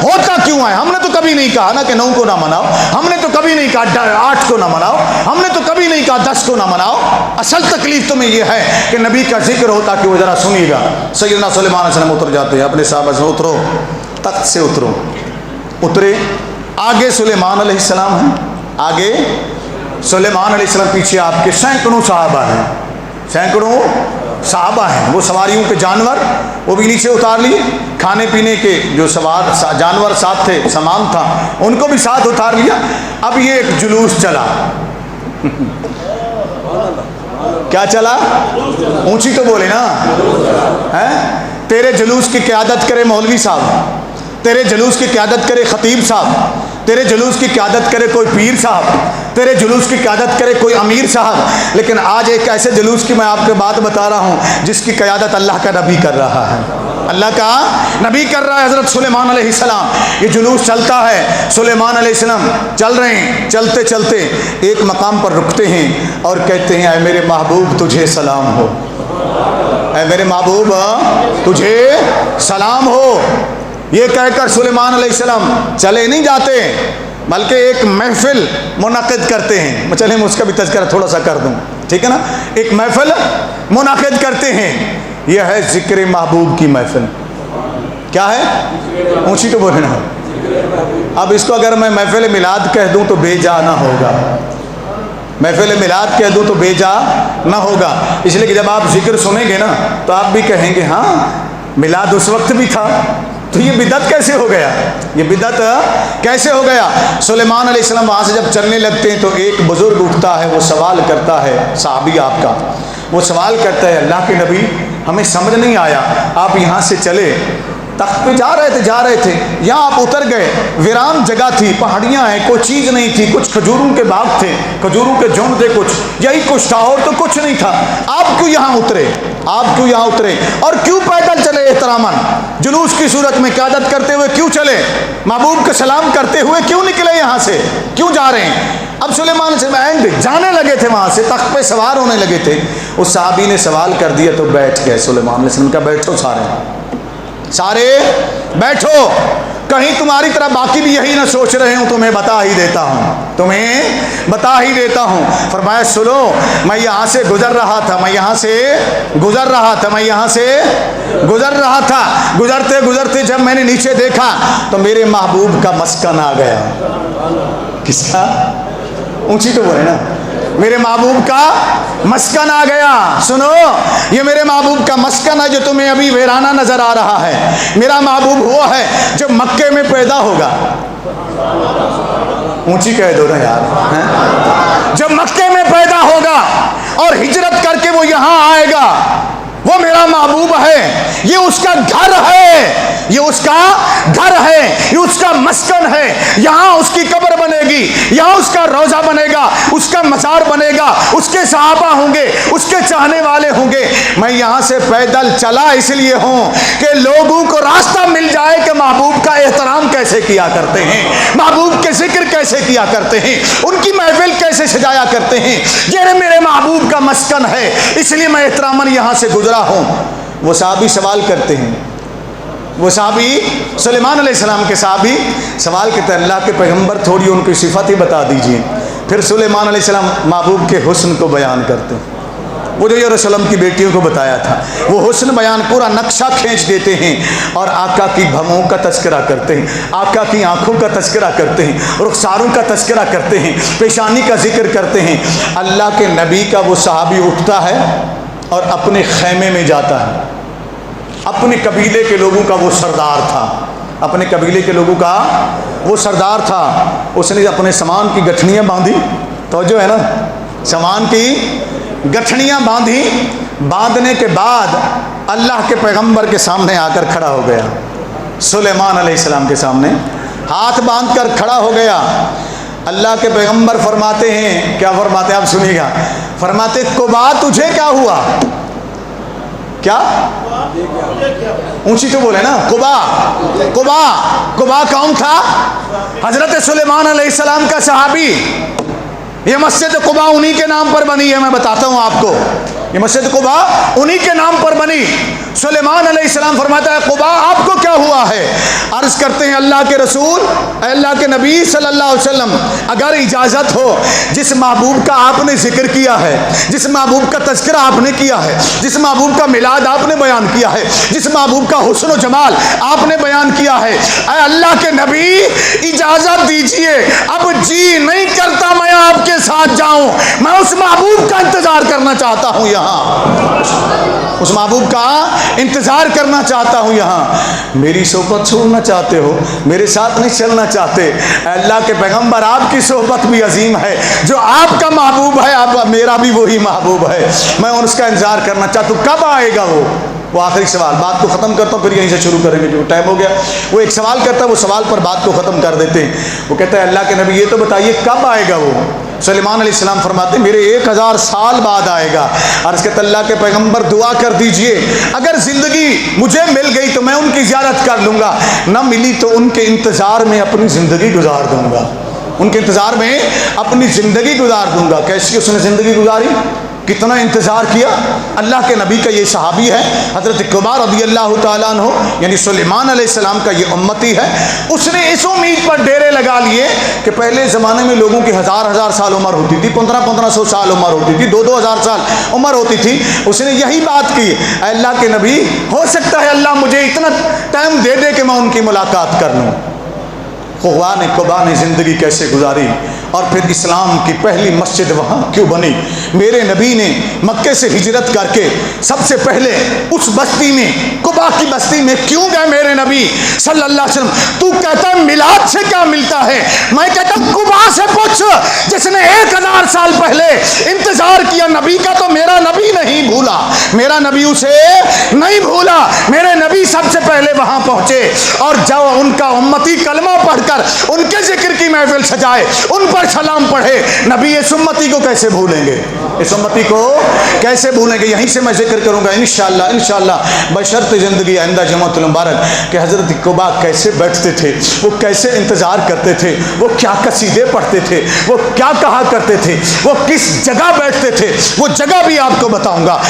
ہوتا کیوں ہے. ہم نے تو کبھی نہیں کہا نا کہ 9 کو نہ مناؤ, ہم نے تو کبھی نہیں کہا 8 کو نہ مناؤ, ہم نے تو کبھی نہیں کہا 10 کو نہ مناؤ. اصل تکلیف تمہیں یہ ہے کہ نبی کا ذکر ہوتا کیوں. ذرا سنیے گا. سیدنا سلیمان علیہ السلام اتر جاتے ہیں اپنے صحابہ سے, اترو تخت سے اترو. اترے. آگے سلیمان علیہ السلام ہیں, آگے سلیمان علیہ السلام, پیچھے آپ کے سینکڑوں صحابہ ہیں, سینکڑوں صحابہ ہیں. وہ سواریوں کے جانور وہ بھی نیچے اتار لیے, کھانے پینے کے جو سوار جانور ساتھ تھے, سامان تھا, ان کو بھی ساتھ اتار لیا. اب یہ ایک جلوس چلا. کیا چلا؟ اونچی تو بولے نا. تیرے جلوس کی قیادت کرے مولوی صاحب, تیرے جلوس کی قیادت کرے خطیب صاحب, تیرے جلوس کی قیادت کرے کوئی پیر صاحب, تیرے جلوس کی قیادت کرے کوئی امیر صاحب. لیکن آج ایک ایسے جلوس کی میں آپ کو بات بتا رہا ہوں جس کی قیادت اللہ کا نبی کر رہا ہے, اللہ کا نبی کر رہا ہے, حضرت سلیمان علیہ السلام. یہ جلوس چلتا ہے, سلیمان علیہ السلام چل رہے ہیں. چلتے چلتے ایک مقام پر رکتے ہیں اور کہتے ہیں اے میرے محبوب تجھے سلام ہو, اے میرے محبوب تجھے سلام ہو. یہ کہہ کر سلیمان علیہ السلام چلے نہیں جاتے بلکہ ایک محفل منعقد کرتے ہیں. چلیں میں اس کا بھی تذکرہ تھوڑا سا کر دوں, ٹھیک ہے نا. ایک محفل منعقد کرتے ہیں. یہ ہے ذکر محبوب کی محفل. کیا ہے؟ اونچی تو بولے نا. اب اس کو اگر میں محفل میلاد کہہ دوں تو بے جا نہ ہوگا, محفل میلاد کہہ دوں تو بے جا نہ ہوگا. اس لیے کہ جب آپ ذکر سنیں گے نا تو آپ بھی کہیں گے ہاں میلاد اس وقت بھی تھا, تو یہ بدعت کیسے ہو گیا, یہ بدعت کیسے ہو گیا. سلیمان علیہ السلام وہاں سے جب چلنے لگتے ہیں تو ایک بزرگ اٹھتا ہے, وہ سوال کرتا ہے, صحابی آپ کا, وہ سوال کرتا ہے اللہ کے نبی ہمیں سمجھ نہیں آیا, آپ یہاں سے چلے, تخت پہ جا رہے تھے, یہاں آپ اتر گئے, ویران جگہ تھی, پہاڑیاں ہیں, کوئی چیز نہیں تھی, کچھ کھجوروں کے باغ تھے, کھجوروں کے جھنڈ تھے, کچھ یہی کچھ تھا اور تو کچھ نہیں تھا. آپ کیوں یہاں اترے, آپ کیوں یہاں اترے اور کیوں پیدل چلے احتراماً جلوس کی صورت میں قیادت کرتے ہوئے کیوں چلے, محبوب کا سلام کرتے ہوئے کیوں نکلے, یہاں سے کیوں جا رہے ہیں. اب سلیمان سے جانے لگے تھے, وہاں سے تخت پہ سوار ہونے لگے تھے. اس صحابی نے سوال کر دیا تو بیٹھ گئے. سلیمان علیہ السلام کا بیٹھو, سارے بیٹھو. کہیں تمہاری طرح باقی بھی یہی نہ سوچ رہے ہوں، تمہیں بتا ہی دیتا ہوں، تمہیں بتا ہی دیتا ہوں۔ فرمایا سنو، میں یہاں سے گزر رہا تھا، میں یہاں سے گزر رہا تھا، میں یہاں سے گزر رہا تھا، گزرتے گزرتے جب میں نے نیچے دیکھا تو میرے محبوب کا مسکن آ گیا۔ کس کا؟ اونچی تو بولے نا، میرے محبوب کا مسکن آ گیا۔ سنو، یہ میرے محبوب کا مسکن ہے جو تمہیں ابھی ویرانہ نظر آ رہا ہے۔ میرا محبوب وہ ہے جو مکے میں پیدا ہوگا۔ اونچی کہہ دو نا یار، جو مکے میں پیدا ہوگا اور ہجرت کر کے وہ یہاں آئے گا، وہ میرا محبوب ہے۔ یہ اس کا گھر ہے، یہ اس کا گھر ہے، یہ اس کا مسکن ہے۔ یہاں اس کی قبر بنے گی، یہاں اس کا روضہ بنے گا، اس کا مزار بنے گا، اس کے صحابہ ہوں گے، اس کے چاہنے والے ہوں گے۔ میں یہاں سے پیدل چلا اس لیے ہوں کہ لوگوں کو راستہ مل جائے کہ محبوب کا احترام کیسے کیا کرتے ہیں، محبوب کے ذکر کیسے کیا کرتے ہیں، ان کی محفل کیسے سجایا کرتے ہیں۔ یہ میرے محبوب کا مسکن ہے، اس لیے میں احتراماً یہاں سے گزرا ہوں۔ وہ صحابی سوال کرتے ہیں، وہ صحابی سلیمان علیہ السلام کے صحابی سوال کرتے ہیں، اللہ کے پیغمبر تھوڑی ان کی صفت ہی بتا دیجئے۔ پھر سلیمان علیہ السلام محبوب کے حسن کو بیان کرتے ہیں، وہ جو یروشلم کی بیٹیوں کو بتایا تھا، وہ حسن بیان پورا نقشہ کھینچ دیتے ہیں اور آقا کی بھووں کا تذکرہ کرتے ہیں، آقا کی آنکھوں کا تذکرہ کرتے ہیں، رخساروں کا تذکرہ کرتے ہیں، پیشانی کا ذکر کرتے ہیں۔ اللہ کے نبی کا وہ صحابی اٹھتا ہے اور اپنے خیمے میں جاتا ہے۔ اپنے قبیلے کے لوگوں کا وہ سردار تھا، اپنے قبیلے کے لوگوں کا وہ سردار تھا۔ اس نے اپنے سامان کی گٹھڑیاں باندھی، توجہ ہے نا، سامان کی گٹھڑیاں باندھی، باندھنے کے بعد اللہ کے پیغمبر کے سامنے آ کر کھڑا ہو گیا، سلیمان علیہ السلام کے سامنے ہاتھ باندھ کر کھڑا ہو گیا۔ اللہ کے پیغمبر فرماتے ہیں، کیا فرماتے ہیں آپ سنیے گا، فرماتے قبا تجھے کیا ہوا؟ کیا؟ اونچی تو بولے نا، قبا، قبا، قبا کون تھا؟ حضرت سلیمان علیہ السلام کا صحابی۔ یہ مسجد قبا انہی کے نام پر بنی ہے، میں بتاتا ہوں آپ کو، یہ مسجد قبا انہی کے نام پر بنی۔ سلیمان علیہ السلام فرماتا ہے قبا آپ کو کیا ہوا ہے؟ عرض کرتے ہیں اللہ کے رسول، اے اللہ کے نبی صلی اللہ علیہ وسلم، اگر اجازت ہو، جس محبوب کا آپ نے ذکر کیا ہے، جس محبوب کا تذکرہ آپ نے کیا ہے، جس محبوب کا میلاد آپ نے بیان کیا ہے، جس محبوب کا حسن و جمال آپ نے بیان کیا ہے، اے اللہ کے نبی اجازت دیجئے، اب جی نہیں کرتا میں آپ کے ساتھ جاؤں، میں اس محبوب کا انتظار کرنا چاہتا ہوں یہاں، اس محبوب کا انتظار کرنا چاہتا ہوں یہاں۔ میری صحبت چھوڑنا چاہتے ہو، میرے ساتھ نہیں چلنا چاہتے؟ اے اللہ کے پیغمبر آپ کی صحبت بھی عظیم ہے، جو آپ کا محبوب ہے، آپ میرا بھی وہی محبوب ہے، میں اس کا انتظار کرنا چاہتا ہوں، کب آئے گا وہ آخری سوال؟ بات کو ختم کرتا ہوں، پھر یہیں سے شروع کریں گے، جو ٹائم ہو گیا۔ وہ ایک سوال کرتا ہے، وہ سوال پر بات کو ختم کر دیتے ہیں۔ وہ کہتا ہے اللہ کے نبی یہ تو بتائیے کب آئے گا وہ؟ سلیمان علیہ السلام فرماتے ہیں میرے 1000 سال بعد آئے گا۔ عرض کہ اللہ کے پیغمبر دعا کر دیجئے، اگر زندگی مجھے مل گئی تو میں ان کی زیارت کر لوں گا، نہ ملی تو ان کے انتظار میں اپنی زندگی گزار دوں گا، ان کے انتظار میں اپنی زندگی گزار دوں گا۔ کیسی اس نے زندگی گزاری، کتنا انتظار کیا۔ اللہ کے نبی کا یہ صحابی ہے حضرت قبا رضی اللہ تعالیٰ عنہ، یعنی سلیمان علیہ السلام کا یہ امتی ہے۔ اس نے اس امید پر ڈیرے لگا لیے کہ پہلے زمانے میں لوگوں کی 1000 سال عمر ہوتی تھی، 1500 سال عمر ہوتی تھی، 2000 سال عمر ہوتی تھی۔ اس نے یہی بات کی، اے اللہ کے نبی ہو سکتا ہے اللہ مجھے اتنا ٹائم دے دے کہ میں ان کی ملاقات کر لوں۔ قبا نے زندگی کیسے گزاری اور پھر اسلام کی پہلی مسجد وہاں کیوں بنی؟ میرے نبی نے مکے سے ہجرت کر کے سب سے پہلے اس بستی میں، قبا کی بستی میں کیوں گئے میرے نبی صلی اللہ علیہ وسلم؟ تو کہتا ہے میلاد سے کیا ملتا ہے، میں کہتا ہوں قبا سے پوچھ، جس نے 1000 سال پہلے انتظار کیا نبی کا، تو میرا نبی نہیں بھولا، میرا نبی اسے نہیں بھولا۔ میرے نبی سب سے پہلے وہاں پہنچے اور جب ان کا امتی کلمہ پڑھ کر ان کے ذکر کی محفل سجائے، ان پر سلام پڑھے، نبی اس امتی کو کیسے بھولیں گے، اس امتی کو کیسے بھولیں گے؟ یہیں سے میں ذکر کروں گا انشاءاللہ بشرط زندگی آئندہ جمعۃ المبارک کہ حضرت قبا کیسے بیٹھتے تھے، وہ کیسے انتظار کرتے تھے، وہ کیا قصیدے پڑھتے تھے، وہ کیا کہا کرتے تھے، وہ کس جگہ بیٹھتے تھے، وہ جگہ بھی آپ کو بتاؤں گا،